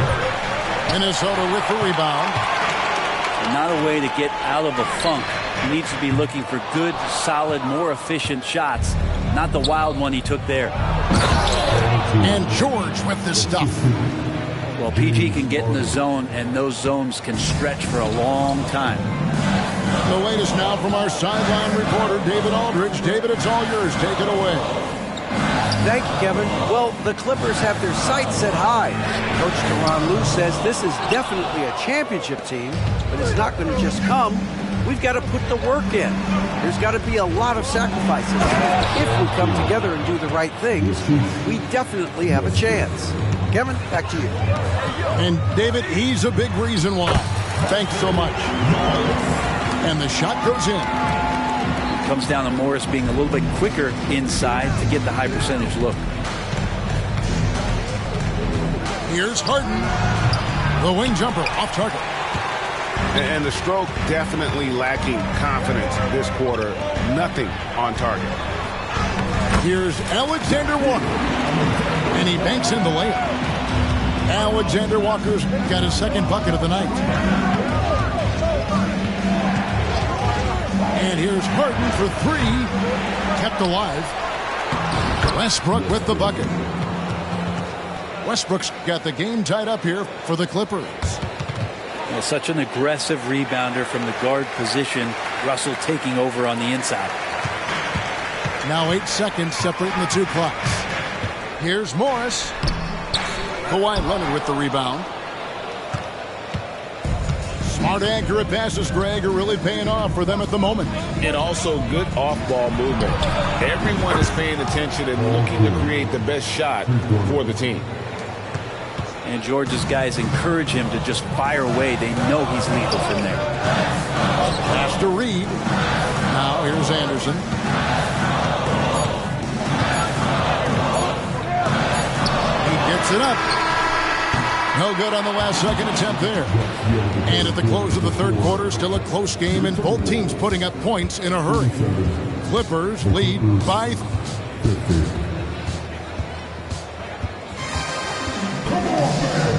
Minnesota with the rebound. Not a way to get out of a funk. He needs to be looking for good, solid, more efficient shots. Not the wild one he took there. And George with the stuff. Well, PG can get in the zone, and those zones can stretch for a long time. The latest now from our sideline reporter, David Aldridge. David, it's all yours. Take it away. Thank you, Kevin. Well, the Clippers have their sights set high. Coach Tyronn Lue says this is definitely a championship team, but it's not going to just come. We've got to put the work in. There's got to be a lot of sacrifices. If we come together and do the right things, we definitely have a chance. Kevin, back to you. And David, he's a big reason why. Thanks so much. And the shot goes in. Comes down to Morris being a little bit quicker inside to get the high percentage look. Here's Harden. The wing jumper off target. And the stroke definitely lacking confidence this quarter. Nothing on target. Here's Alexander Walker. And he banks in the layup. Alexander Walker's got his 2nd bucket of the night. And here's Harden for 3. Kept alive. Westbrook with the bucket. Westbrook's got the game tied up here for the Clippers. Well, such an aggressive rebounder from the guard position. Russell taking over on the inside. Now 8 seconds separating the 2 clocks. Here's Morris. Kawhi Leonard with the rebound. Smart, accurate passes, Greg, are really paying off for them at the moment. And also good off-ball movement. Everyone is paying attention and looking to create the best shot for the team. And George's guys encourage him to just fire away. They know he's lethal from there. Pass to Reed. Now here's Anderson. He gets it up. No good on the last second attempt there. And at the close of the 3rd quarter, still a close game, and both teams putting up points in a hurry. Clippers lead by...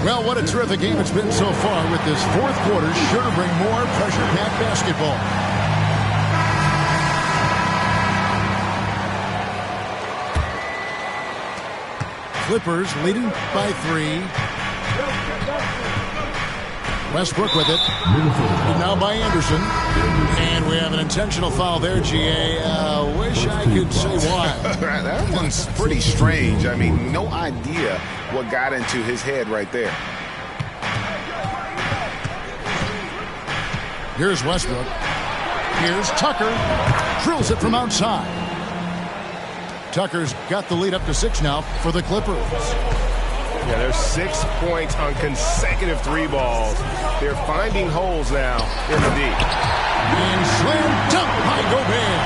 Well, what a terrific game it's been so far, with this 4th quarter sure to bring more pressure-packed basketball. Clippers leading by 3. Westbrook with it. And now by Anderson. And we have an intentional foul there, GA. Wish I could say why. That one's pretty strange. I mean, no idea what got into his head right there. Here's Westbrook. Here's Tucker. Drills it from outside. Tucker's got the lead up to 6 now for the Clippers. Yeah, there's 6 points on consecutive 3 balls. They're finding holes now in the D. And slam dunk by Gobert.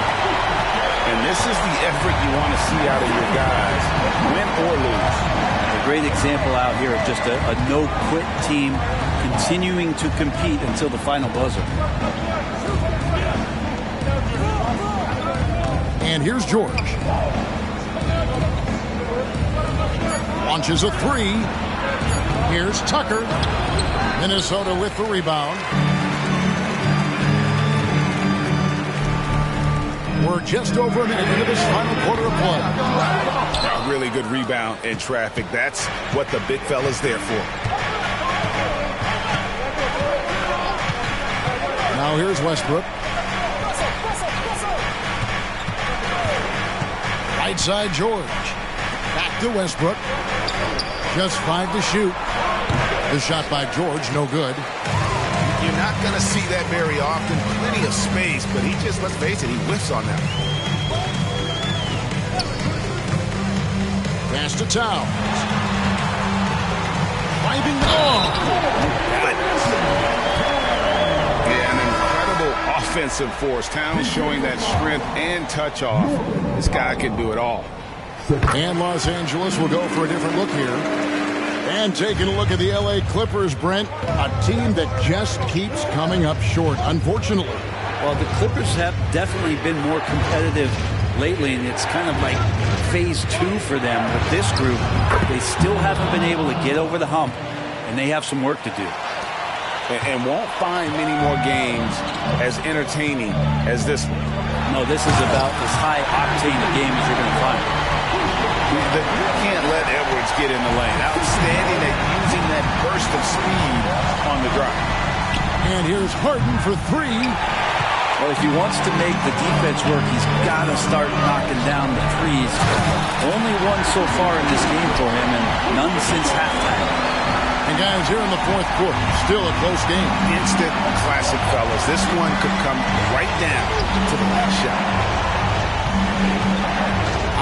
And this is the effort you want to see out of your guys, win or lose. A great example out here of just a no-quit team continuing to compete until the final buzzer. And here's George. Launches a 3. Here's Tucker. Minnesota with the rebound. We're just over a minute into this final quarter of play. A really good rebound in traffic. That's what the big fella's there for. Now here's Westbrook. Right side George. Back to Westbrook. Just 5 to shoot. The shot by George, no good. You're not going to see that very often. Plenty of space, but he just, let's face it, he whiffs on that. Pass to Towns. Driving the ball. Yeah, an incredible offensive force. Towns showing that strength and touch off. This guy can do it all. And Los Angeles will go for a different look here. And taking a look at the L.A. Clippers, Brent, a team that just keeps coming up short, unfortunately. Well, the Clippers have definitely been more competitive lately, and it's kind of like phase 2 for them with this group. They still haven't been able to get over the hump, and they have some work to do. And won't find many more games as entertaining as this one. No, this is about as high-octane a game as you're going to find. You can't let Edwards get in the lane. Outstanding at using that burst of speed on the drive. And here's Harden for 3. Well, if he wants to make the defense work, he's got to start knocking down the threes. Only one so far in this game for him, and none since halftime. And guys, here in the 4th quarter, still a close game. Instant classic, fellas. This one could come right down to the last shot.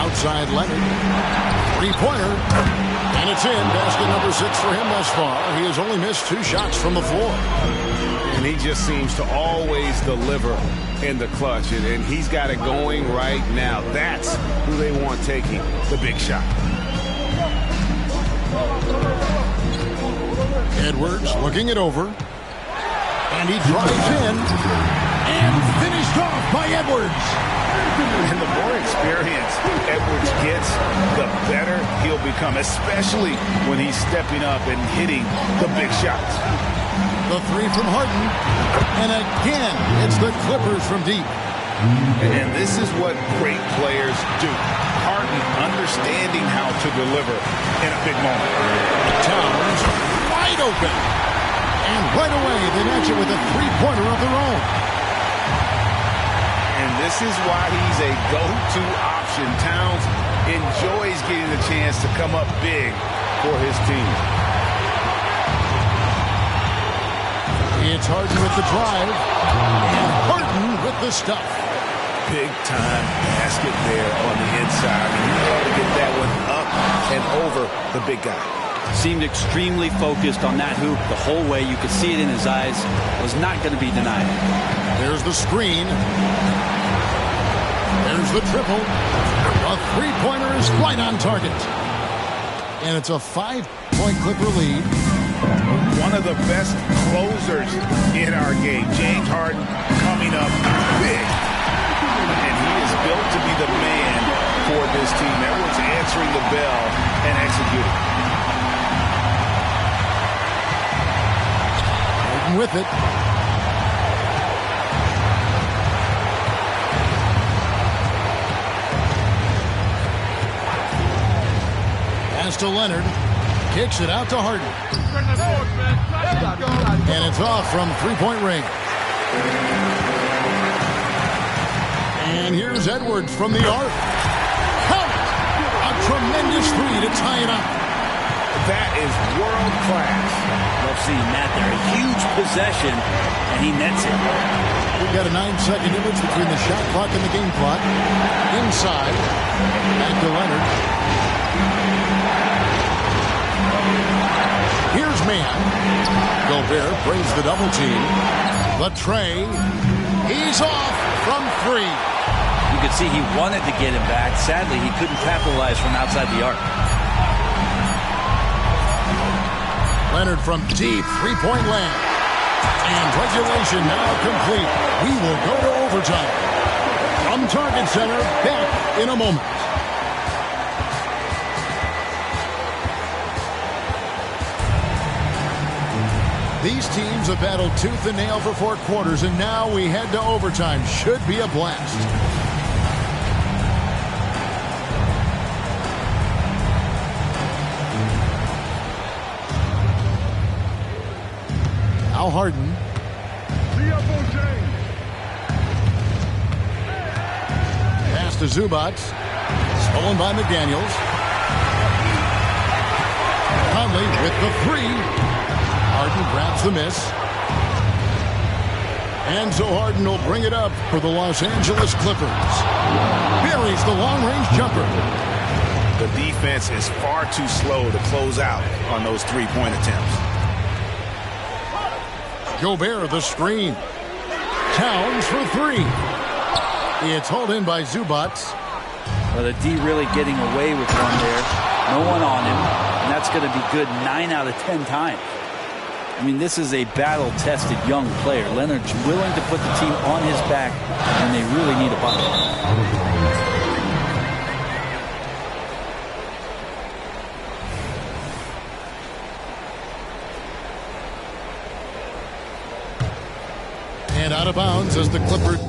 Outside Leonard. 3-pointer. And it's in. Basket number 6 for him thus far. He has only missed 2 shots from the floor. And he just seems to always deliver in the clutch. And he's got it going right now. That's who they want taking the big shot. Edwards looking it over. And he drives in. And finished off by Edwards. And the more experience Edwards gets, the better he'll become, especially when he's stepping up and hitting the big shots. The 3 from Harden. And again, it's the Clippers from deep. And this is what great players do. Harden understanding how to deliver in a big moment. Towns wide open. And right away, they match it with a 3-pointer of their own. And this is why he's a go-to option. Towns enjoys getting the chance to come up big for his team. It's Harden with the drive. And Harden with the stuff. Big-time basket there on the inside. And you know to get that one up and over the big guy. Seemed extremely focused on that hoop the whole way. You could see it in his eyes. Was not going to be denied. There's the screen. There's the triple. A 3-pointer is right on target. And it's a 5-point Clipper lead. One of the best closers in our game. James Harden coming up big. And he is built to be the man for this team. Edwards answering the bell and executing. Harden with it. Pass to Leonard. Kicks it out to Harden. And it's off from 3-point range. And here's Edwards from the arc. Count it! A tremendous 3 to tie it up. That is world class. Love seeing that there. A huge possession, and he nets it. We've got a 9-second difference between the shot clock and the game clock. Inside. Back to Leonard. Here's Mann. Gobert brings the double team. The tray. He's off from 3. You could see he wanted to get him back. Sadly, he couldn't capitalize from outside the arc. Leonard from deep three-point land. And regulation now complete. We will go to overtime. From Target Center, back in a moment. These teams have battled tooth and nail for 4 quarters, and now we head to overtime. Should be a blast. Al Harden. Pass to Zubac. Stolen by McDaniels. Conley with the 3. Harden grabs the miss. And so Harden will bring it up for the Los Angeles Clippers. Buries the long-range jumper. The defense is far too slow to close out on those three-point attempts. Gobert the screen. Towns for 3. It's hauled in by Zubac. Well, the D really getting away with one there. No one on him. And that's going to be good 9 out of 10 times. I mean, this is a battle-tested young player. Leonard's willing to put the team on his back, and they really need a bucket. And out of bounds as the Clippers.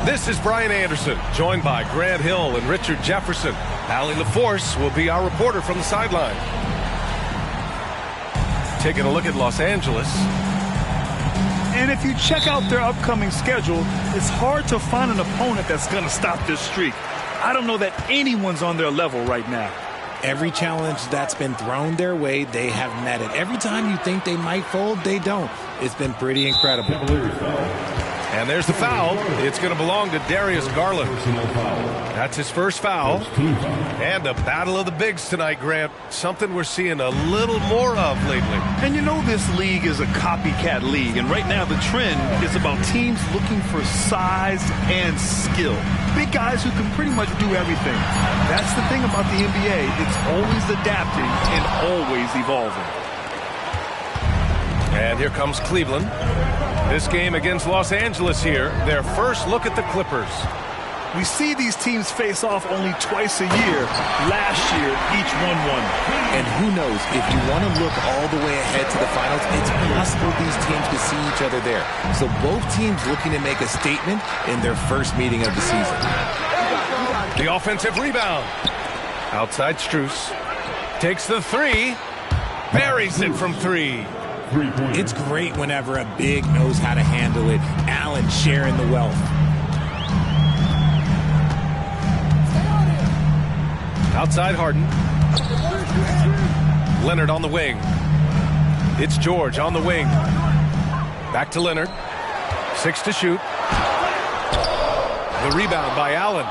This is Brian Anderson, joined by Grant Hill and Richard Jefferson. Allie LaForce will be our reporter from the sideline. Taking a look at Los Angeles. And if you check out their upcoming schedule, it's hard to find an opponent that's going to stop this streak. I don't know that anyone's on their level right now. Every challenge that's been thrown their way, they have met it. Every time you think they might fold, they don't. It's been pretty incredible. And there's the foul. It's going to belong to Darius Garland. That's his first foul. And a battle of the bigs tonight, Grant. Something we're seeing a little more of lately. And you know this league is a copycat league, and right now the trend is about teams looking for size and skill. Big guys who can pretty much do everything. That's the thing about the NBA. It's always adapting and always evolving. And here comes Cleveland. This game against Los Angeles here, their first look at the Clippers. We see these teams face off only twice a year. Last year, each won one. And who knows, if you want to look all the way ahead to the finals, it's possible these teams could see each other there. So both teams looking to make a statement in their first meeting of the season. The offensive rebound. Outside Strus. Takes the three. Buries it from three. It's great whenever a big knows how to handle it. Allen sharing the wealth. Outside Harden. Leonard on the wing. It's George on the wing. Back to Leonard. 6 to shoot. The rebound by Allen.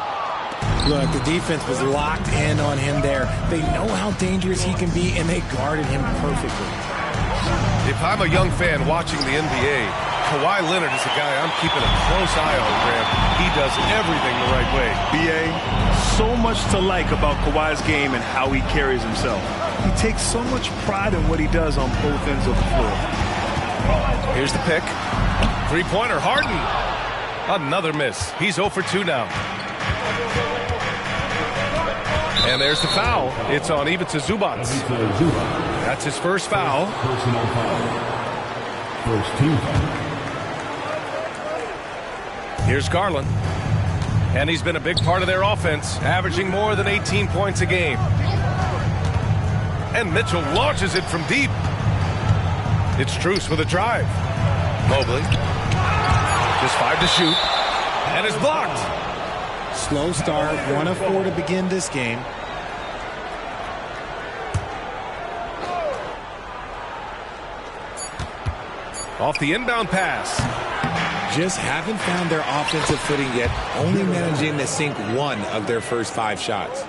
Look, the defense was locked in on him there. They know how dangerous he can be, and they guarded him perfectly. If I'm a young fan watching the NBA, Kawhi Leonard is the guy I'm keeping a close eye on, Graham. He does everything the right way. B.A., so much to like about Kawhi's game and how he carries himself. He takes so much pride in what he does on both ends of the floor. Here's the pick. Three-pointer, Harden. Another miss. He's 0 for 2 now. And there's the foul. It's on Ivica Zubac. That's his first foul. First team foul. Here's Garland. And he's been a big part of their offense, averaging more than 18 points a game. And Mitchell launches it from deep. It's Strus with a drive. Mobley. Just 5 to shoot. And it's blocked. Slow start, 1 of 4 to begin this game. Off the inbound pass. Just haven't found their offensive footing yet, only managing to sink 1 of their first 5 shots.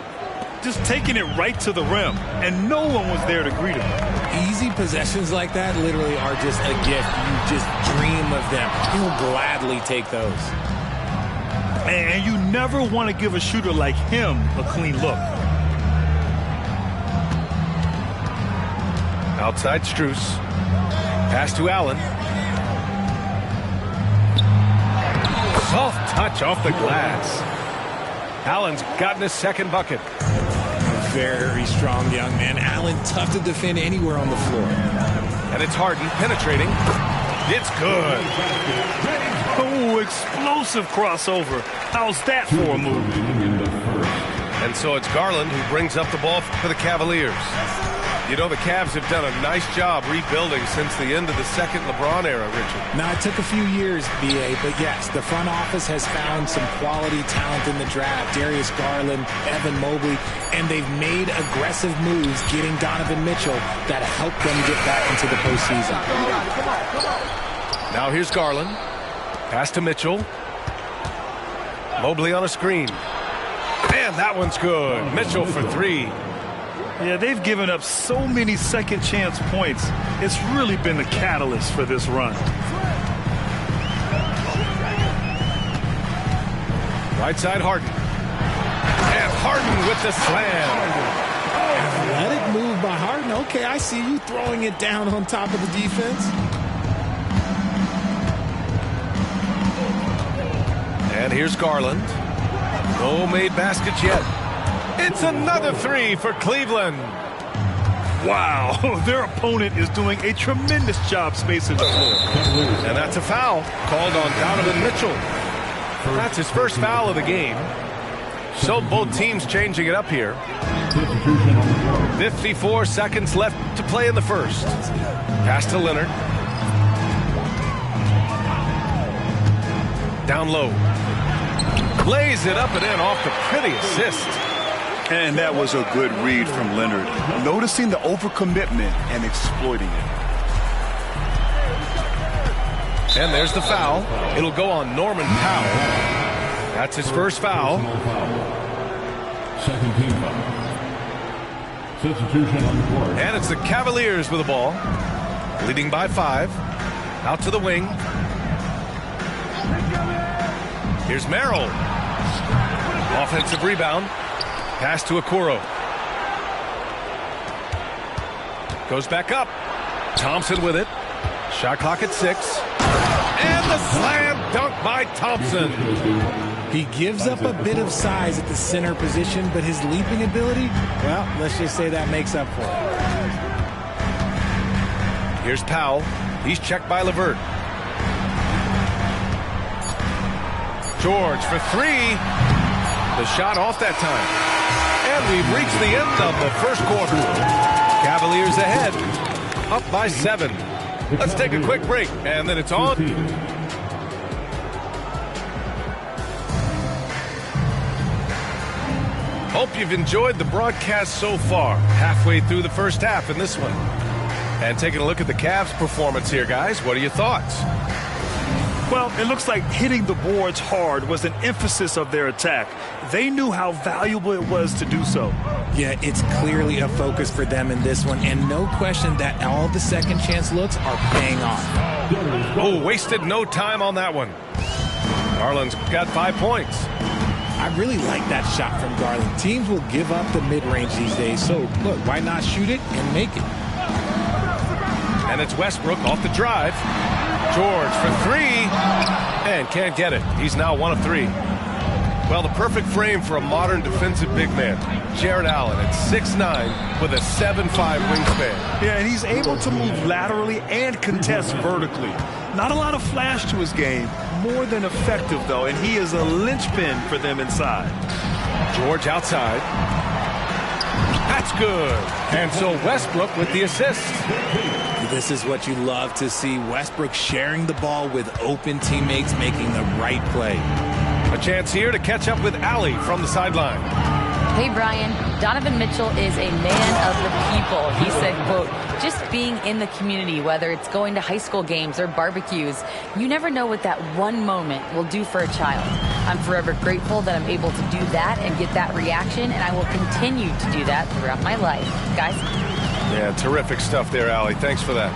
Just taking it right to the rim, and no one was there to greet him. Easy possessions like that literally are just a gift. You just dream of them. You'll gladly take those. And you never want to give a shooter like him a clean look. Outside Strus. Pass to Allen. Soft touch off the glass. Allen's gotten his second bucket. Very strong young man. Allen tough to defend anywhere on the floor. And it's Harden penetrating. It's good. Oh, explosive crossover. How's that for a move? And so it's Garland who brings up the ball for the Cavaliers. You know, the Cavs have done a nice job rebuilding since the end of the second LeBron era, Richard. Now, it took a few years, B.A., but yes, the front office has found some quality talent in the draft. Darius Garland, Evan Mobley, and they've made aggressive moves getting Donovan Mitchell that help them get back into the postseason. Now here's Garland. Pass to Mitchell. Mobley on a screen. And that one's good. Mitchell for 3. Yeah, they've given up so many second chance points. It's really been the catalyst for this run. Right side Harden. And Harden with the slam. Let it move by Harden. Okay, I see you throwing it down on top of the defense. And here's Garland. No made baskets yet. It's another 3 for Cleveland. Wow, their opponent is doing a tremendous job spacing the floor. And that's a foul called on Donovan Mitchell. That's his first foul of the game. So both teams changing it up here. 54 seconds left to play in the first. Pass to Leonard. Down low. Lays it up and in off the pretty assist. And that was a good read from Leonard. Noticing the overcommitment and exploiting it. And there's the foul. It'll go on Norman Powell. That's his first foul. Second team foul. Substitution on the court. And it's the Cavaliers with the ball. Leading by 5. Out to the wing. Here's Merrill. Offensive rebound. Pass to Okoro. Goes back up. Thompson with it. Shot clock at 6. And the slam dunk by Thompson. He gives up a bit of size at the center position, but his leaping ability, well, let's just say that makes up for it. Here's Powell. He's checked by LeVert. George for 3. The shot off that time. And we've reached the end of the first quarter. Cavaliers ahead. Up by 7. Let's take a quick break, and then it's on. Hope you've enjoyed the broadcast so far. Halfway through the first half in this one. And taking a look at the Cavs' performance here, guys. What are your thoughts? Well, it looks like hitting the boards hard was an emphasis of their attack. They knew how valuable it was to do so. Yeah, it's clearly a focus for them in this one, and no question that all the second chance looks are paying off. Oh, wasted no time on that one. Garland's got 5 points. I really like that shot from Garland. Teams will give up the mid-range these days, so look, why not shoot it and make it? And it's Westbrook off the drive. George for 3. And can't get it. He's now 1 of 3. Well, the perfect frame for a modern defensive big man. Jarrett Allen at 6'9" with a 7'5" wingspan. Yeah, and he's able to move laterally and contest vertically. Not a lot of flash to his game. More than effective, though, and he is a linchpin for them inside. George outside. That's good. And so Westbrook with the assist. This is what you love to see. Westbrook sharing the ball with open teammates, making the right play. A chance here to catch up with Allie from the sideline. Hey, Brian. Donovan Mitchell is a man of the people. He said, quote, just being in the community, whether it's going to high school games or barbecues, you never know what that one moment will do for a child. I'm forever grateful that I'm able to do that and get that reaction, and I will continue to do that throughout my life. Guys? Yeah, terrific stuff there, Allie. Thanks for that.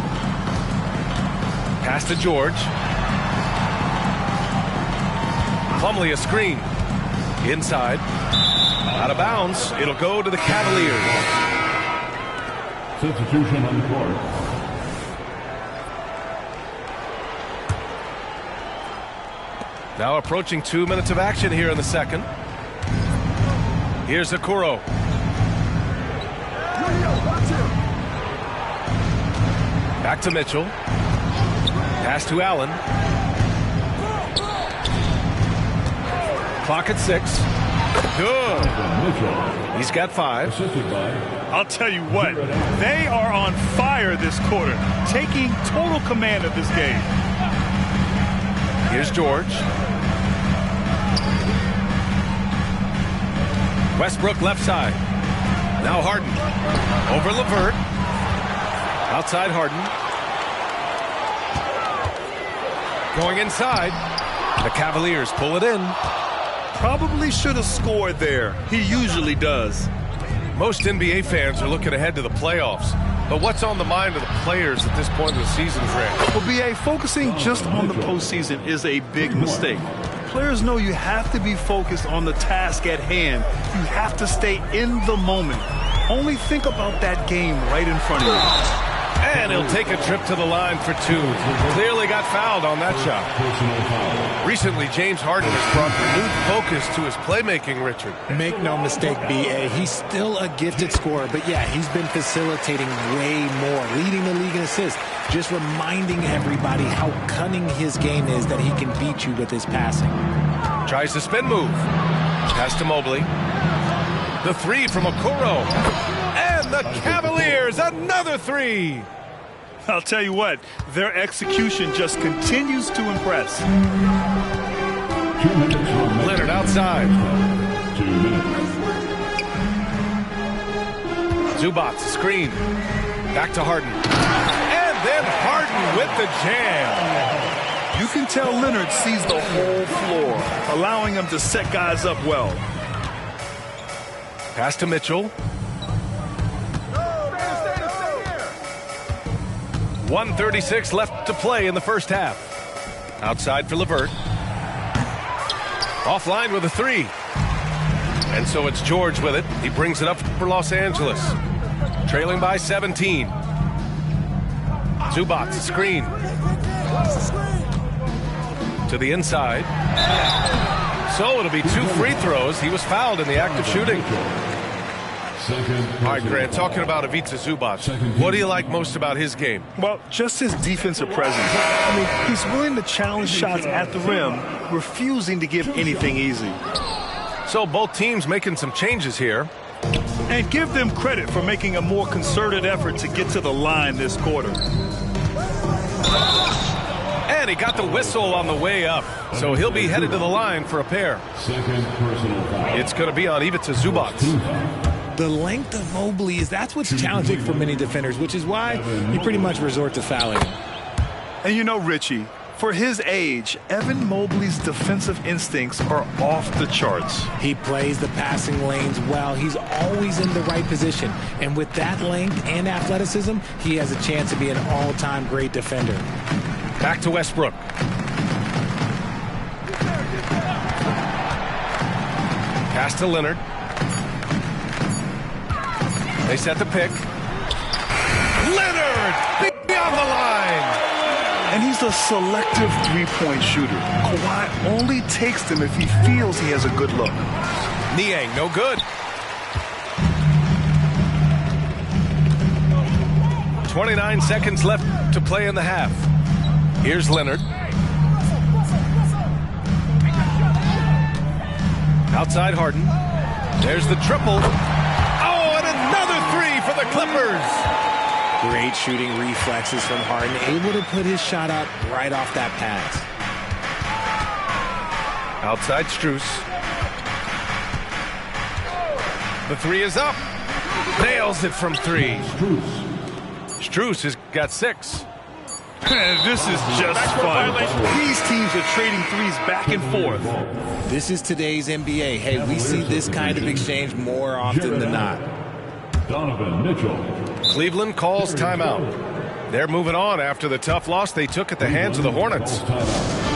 Pass to George. Plumlee a screen. Inside. Out of bounds. It'll go to the Cavaliers. Substitution on the court. Now approaching 2 minutes of action here in the second. Here's Okoro. Back to Mitchell. Pass to Allen. Clock at 6. Good. He's got 5. I'll tell you what, they are on fire this quarter, taking total command of this game. Here's George. Westbrook left side. Now Harden. Over LeVert. Outside Harden. Going inside. The Cavaliers pull it in. Probably should have scored there. He usually does. Most NBA fans are looking ahead to the playoffs. But what's on the mind of the players at this point of the season, Grant? Well, B.A., focusing just on the postseason is a big mistake. Players know you have to be focused on the task at hand. You have to stay in the moment. Only think about that game right in front of you. And he'll take a trip to the line for 2. Clearly got fouled on that shot. Recently, James Harden has brought renewed focus to his playmaking, Richard. Make no mistake, B.A., he's still a gifted scorer, but yeah, he's been facilitating way more, leading the league in assists, just reminding everybody how cunning his game is, that he can beat you with his passing. Tries the spin move. Pass to Mobley. The 3 from Okoro. And the Cavaliers, another 3. I'll tell you what, their execution just continues to impress. 2 minutes. Leonard outside. 2 minutes. Zubac screen. Back to Harden. And then Harden with the jam. You can tell Leonard sees the whole floor, allowing him to set guys up well. Pass to Mitchell. 1:36 left to play in the first half. Outside for LeVert. Offline with a three. And so it's George with it. He brings it up for Los Angeles. Trailing by 17. Zubac, screen. To the inside. So it'll be 2 free throws. He was fouled in the act of shooting. All right, Grant, talking about Ivica Zubac, what do you like most about his game? Well, just his defensive presence. I mean, he's willing to challenge shots at the rim, refusing to give anything easy. So both teams making some changes here. And give them credit for making a more concerted effort to get to the line this quarter. And he got the whistle on the way up, so he'll be headed to the line for a pair. It's going to be on Ivica Zubac. The length of Mobley that's what's challenging for many defenders, which is why you pretty much resort to fouling him. And you know, Richie, for his age, Evan Mobley's defensive instincts are off the charts. He plays the passing lanes well. He's always in the right position. And with that length and athleticism, he has a chance to be an all-time great defender. Back to Westbrook. Pass to Leonard. They set the pick. Leonard beyond the line. And he's a selective three-point shooter. Kawhi only takes them if he feels he has a good look. Niang, no good. 29 seconds left to play in the half. Here's Leonard. Outside Harden. There's the triple. Oh, and another three for the Clippers. Great shooting reflexes from Harden, able to put his shot up right off that pass. Outside Strus. The three is up. Nails it from three. Strus has got 6. This is just fun. These teams are trading threes back and forth. This is today's NBA. Hey, we see this kind of exchange more often than not. Donovan Mitchell. Cleveland calls timeout. They're moving on after the tough loss they took at the hands of the Hornets.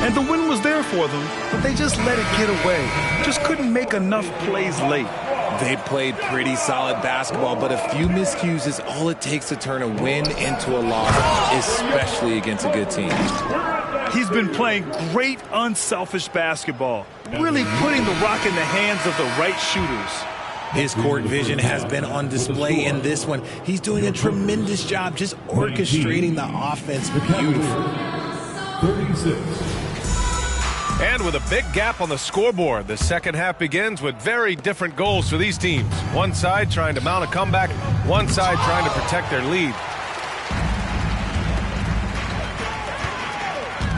And the win was there for them, but they just let it get away. Just couldn't make enough plays late. They played pretty solid basketball, but a few miscues is all it takes to turn a win into a loss, especially against a good team. He's been playing great, unselfish basketball, really putting the rock in the hands of the right shooters. His court vision has been on display in this one. He's doing a tremendous job just orchestrating the offense beautifully. 36. And with a big gap on the scoreboard, the second half begins with very different goals for these teams. One side trying to mount a comeback, one side trying to protect their lead.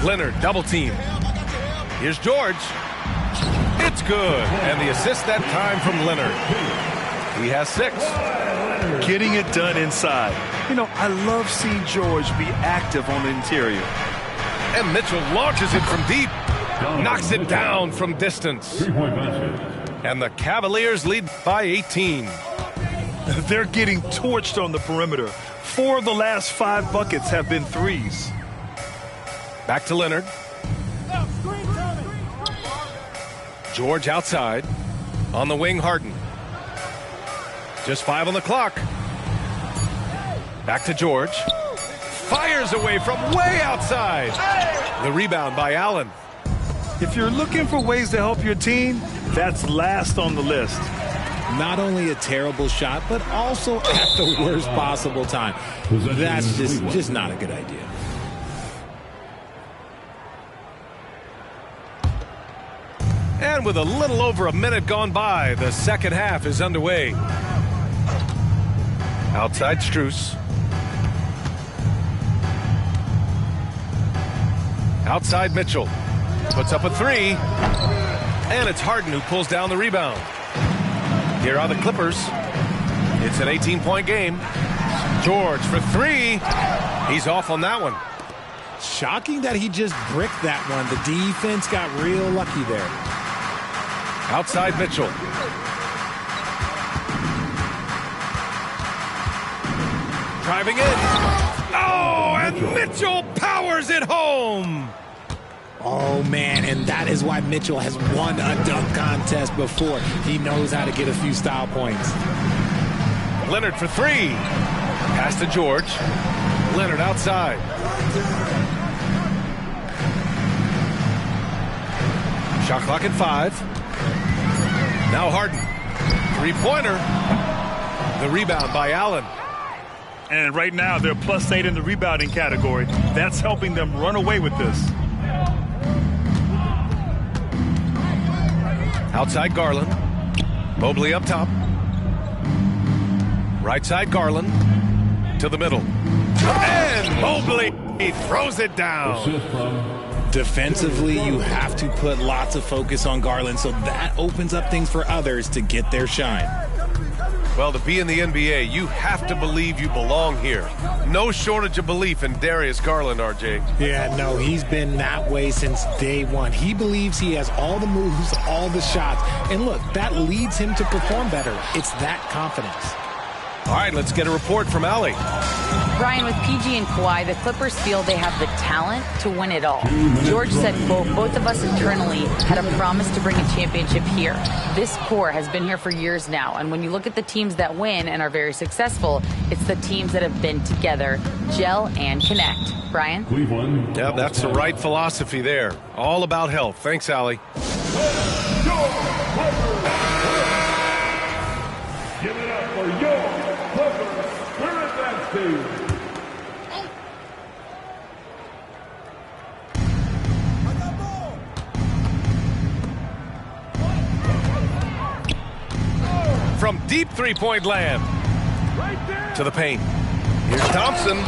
Leonard, double team. Here's George. It's good. And the assist that time from Leonard. He has 6. Getting it done inside. You know, I love seeing George be active on the interior. And Mitchell launches it from deep. Knocks it down from distance. And the Cavaliers lead by 18. They're getting torched on the perimeter. 4 of the last 5 buckets have been threes. Back to Leonard. George outside. On the wing, Harden. Just 5 on the clock. Back to George. Fires away from way outside. The rebound by Allen. If you're looking for ways to help your team, that's last on the list. Not only a terrible shot, but also at the worst possible time. That's just not a good idea. And with a little over a minute gone by, the second half is underway. Outside Strus. Outside Mitchell. Puts up a 3. And it's Harden who pulls down the rebound. Here are the Clippers. It's an 18-point game. George for 3. He's off on that one. Shocking that he just bricked that one. The defense got real lucky there. Outside Mitchell. Driving in. Oh, and Mitchell powers it home. Oh, man, and that is why Mitchell has won a dunk contest before. He knows how to get a few style points. Leonard for three. Pass to George. Leonard outside. Shot clock at 5. Now Harden. Three-pointer. The rebound by Allen. And right now, they're +8 in the rebounding category. That's helping them run away with this. Outside Garland. Mobley up top. Right side Garland. To the middle. And Mobley throws it down. Defensively, you have to put lots of focus on Garland, so that opens up things for others to get their shine. Well, to be in the NBA, you have to believe you belong here. No shortage of belief in Darius Garland, RJ. Yeah, no, he's been that way since day one. He believes he has all the moves, all the shots. And look, that leads him to perform better. It's that confidence. All right, let's get a report from Allie. Brian, with PG and Kawhi, the Clippers feel they have the talent to win it all. George said, quote, both of us internally had a promise to bring a championship here. This core has been here for years now, and when you look at the teams that win and are very successful, it's the teams that have been together, gel, and connect. Brian? Cleveland. Yeah, that's the right philosophy there. All about health. Thanks, Allie. Give it up for your Clippers. Spirit that team. From deep three-point land to the paint. Here's Thompson.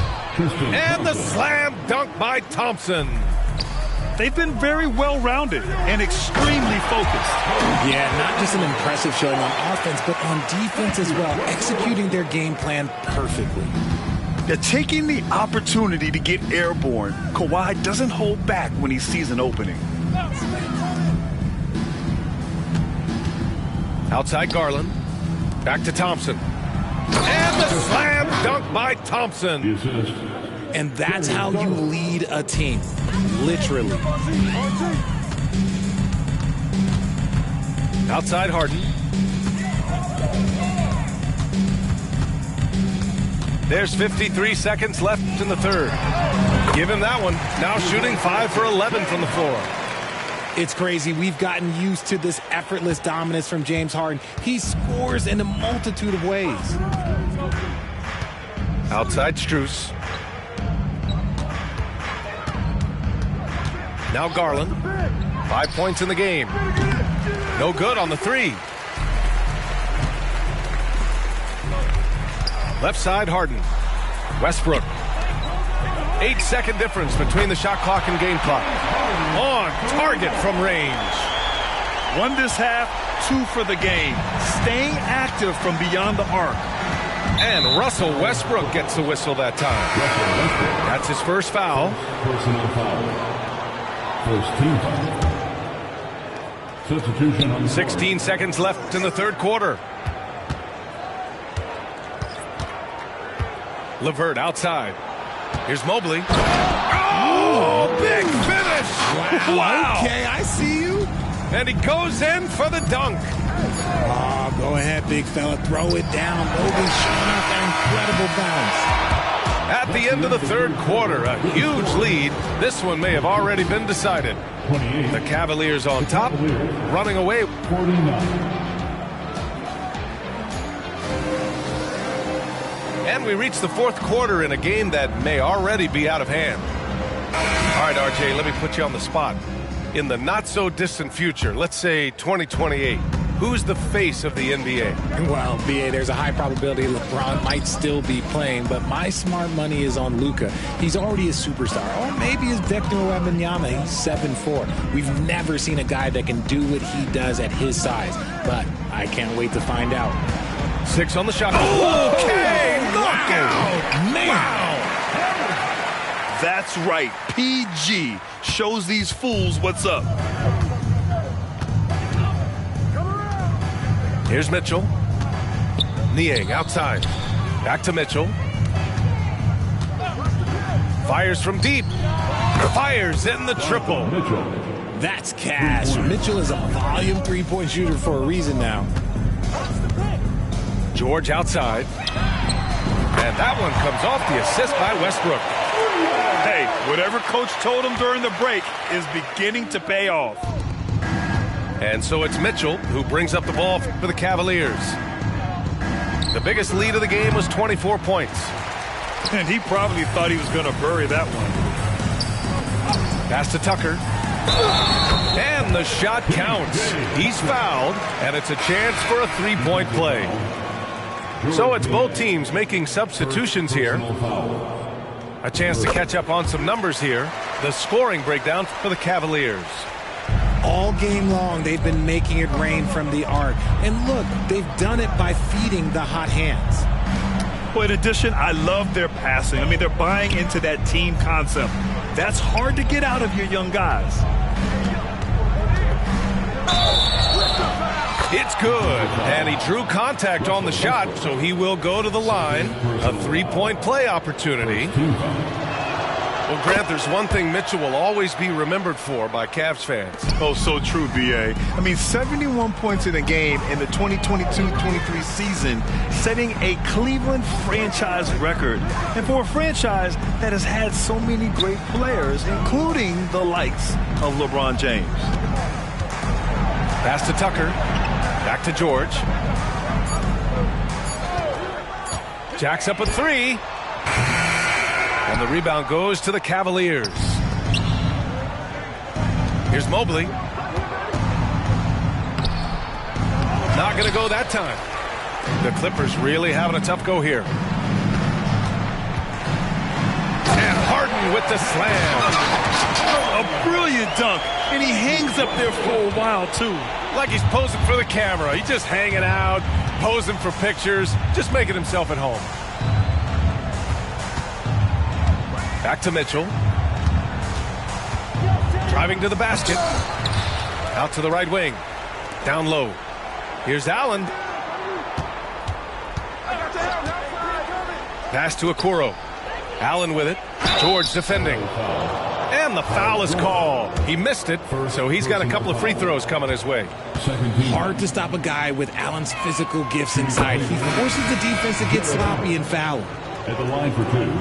And the slam dunk by Thompson. They've been very well-rounded and extremely focused. Yeah, not just an impressive showing on offense, but on defense as well, executing their game plan perfectly. They're taking the opportunity to get airborne. Kawhi doesn't hold back when he sees an opening. Outside Garland. Back to Thompson. And the slam dunk by Thompson. And that's how you lead a team. Literally. Outside Harden. There's 53 seconds left in the third. Give him that one. Now shooting 5 for 11 from the floor. It's crazy. We've gotten used to this effortless dominance from James Harden. He scores in a multitude of ways. Outside Strus. Now Garland. 5 points in the game. No good on the three. Left side Harden. Westbrook. 8-second difference between the shot clock and game clock. On target from range. 1 this half, 2 for the game. Staying active from beyond the arc. And Russell Westbrook gets the whistle that time. That's his first foul. Personal foul. First team foul. Substitution on the 16 seconds left in the third quarter. LeVert outside. Here's Mobley. Oh, big finish! Wow. Okay, I see you. And he goes in for the dunk. Oh, go ahead, big fella. Throw it down. Mobley showing off that incredible bounce. At the end of the third quarter, a huge lead. This one may have already been decided. The Cavaliers on top, running away. 49. And we reach the fourth quarter in a game that may already be out of hand. All right, RJ, let me put you on the spot. In the not-so-distant future, let's say 2028, who's the face of the NBA? Well, BA, there's a high probability LeBron might still be playing, but my smart money is on Luka. He's already a superstar. Or maybe it's Victor Wembanyama. He's 7'4". We've never seen a guy that can do what he does at his size, but I can't wait to find out. 6 on the shot. Okay, knockout! Man! Wow! That's right. PG shows these fools what's up. Here's Mitchell. Niang outside. Back to Mitchell. Fires from deep. Fires in the triple. That's cash. Mitchell is a volume three-point shooter for a reason now. George outside. And that one comes off the assist by Westbrook. Hey, whatever coach told him during the break is beginning to pay off. And so it's Mitchell who brings up the ball for the Cavaliers. The biggest lead of the game was 24 points. And he probably thought he was going to bury that one. Pass to Tucker. And the shot counts. He's fouled, and it's a chance for a three-point play. So it's both teams making substitutions here. A chance to catch up on some numbers here. The scoring breakdown for the Cavaliers. All game long, they've been making it rain from the arc. And look, they've done it by feeding the hot hands. Well, in addition, I love their passing. I mean, they're buying into that team concept. That's hard to get out of your young guys. It's good. And he drew contact on the shot, so he will go to the line. A three-point play opportunity. Well, Grant, there's one thing Mitchell will always be remembered for by Cavs fans. Oh, so true, B.A. I mean, 71 points in a game in the 2022-23 season, setting a Cleveland franchise record. And for a franchise that has had so many great players, including the likes of LeBron James. Pass to Tucker. Back to George. Jacks up a three. And the rebound goes to the Cavaliers. Here's Mobley. Not going to go that time. The Clippers really having a tough go here. And Harden with the slam. A brilliant dunk. And he hangs up there for a while, too. Like he's posing for the camera. He's just hanging out, posing for pictures, just making himself at home. Back to Mitchell. Driving to the basket. Out to the right wing. Down low. Here's Allen. Pass to Okoro. Allen with it. George defending. And the foul is called. He missed it, so he's got a couple of free throws coming his way. Hard to stop a guy with Allen's physical gifts inside. He forces the defense to get sloppy and foul. At the line for two.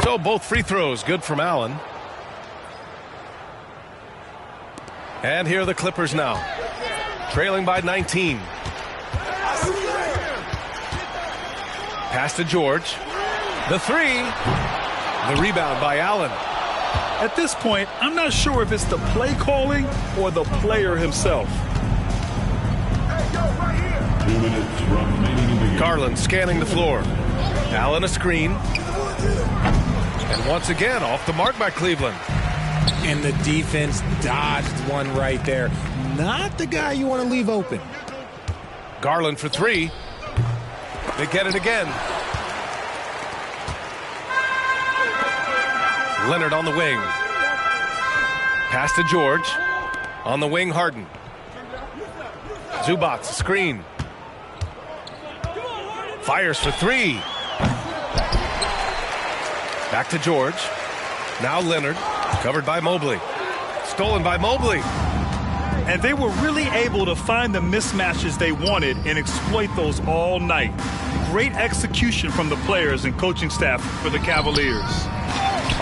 So both free throws good from Allen. And here are the Clippers now. Trailing by 19. Pass to George. The three. The rebound by Allen. At this point, I'm not sure if it's the play calling or the player himself. 2 minutes remaining in the game. Garland scanning the floor. Allen a screen. And once again, off the mark by Cleveland. And the defense dodged one right there. Not the guy you want to leave open. Garland for three. They get it again. Leonard on the wing. Pass to George. On the wing, Harden. Zubac, screen. Fires for three. Back to George. Now Leonard. Covered by Mobley. Stolen by Mobley. And they were really able to find the mismatches they wanted and exploit those all night. Great execution from the players and coaching staff for the Cavaliers.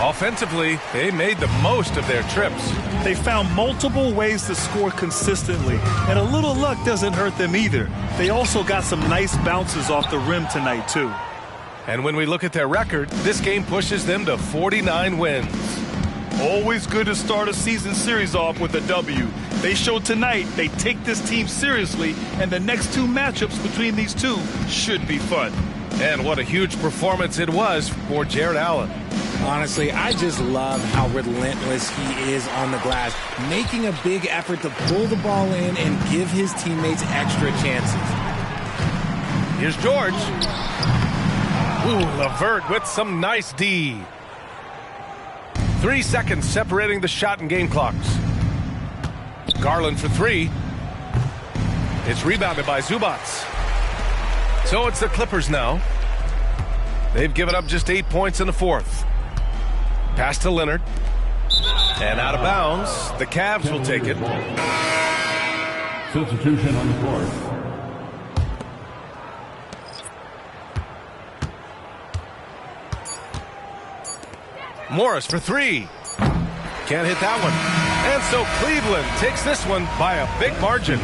Offensively, they made the most of their trips. They found multiple ways to score consistently, and a little luck doesn't hurt them either. They also got some nice bounces off the rim tonight, too. And when we look at their record, this game pushes them to 49 wins. Always good to start a season series off with a W. They showed tonight they take this team seriously, and the next two matchups between these two should be fun. And what a huge performance it was for Jarrett Allen. Honestly, I just love how relentless he is on the glass, making a big effort to pull the ball in and give his teammates extra chances. Here's George. Ooh, LeVert with some nice D. 3 seconds separating the shot and game clocks. Garland for 3. It's rebounded by Zubac. So it's the Clippers now. They've given up just 8 points in the fourth. Pass to Leonard. And out of bounds. The Cavs will take it. Substitution on the court. Morris for 3. Can't hit that one. And so Cleveland takes this one by a big margin.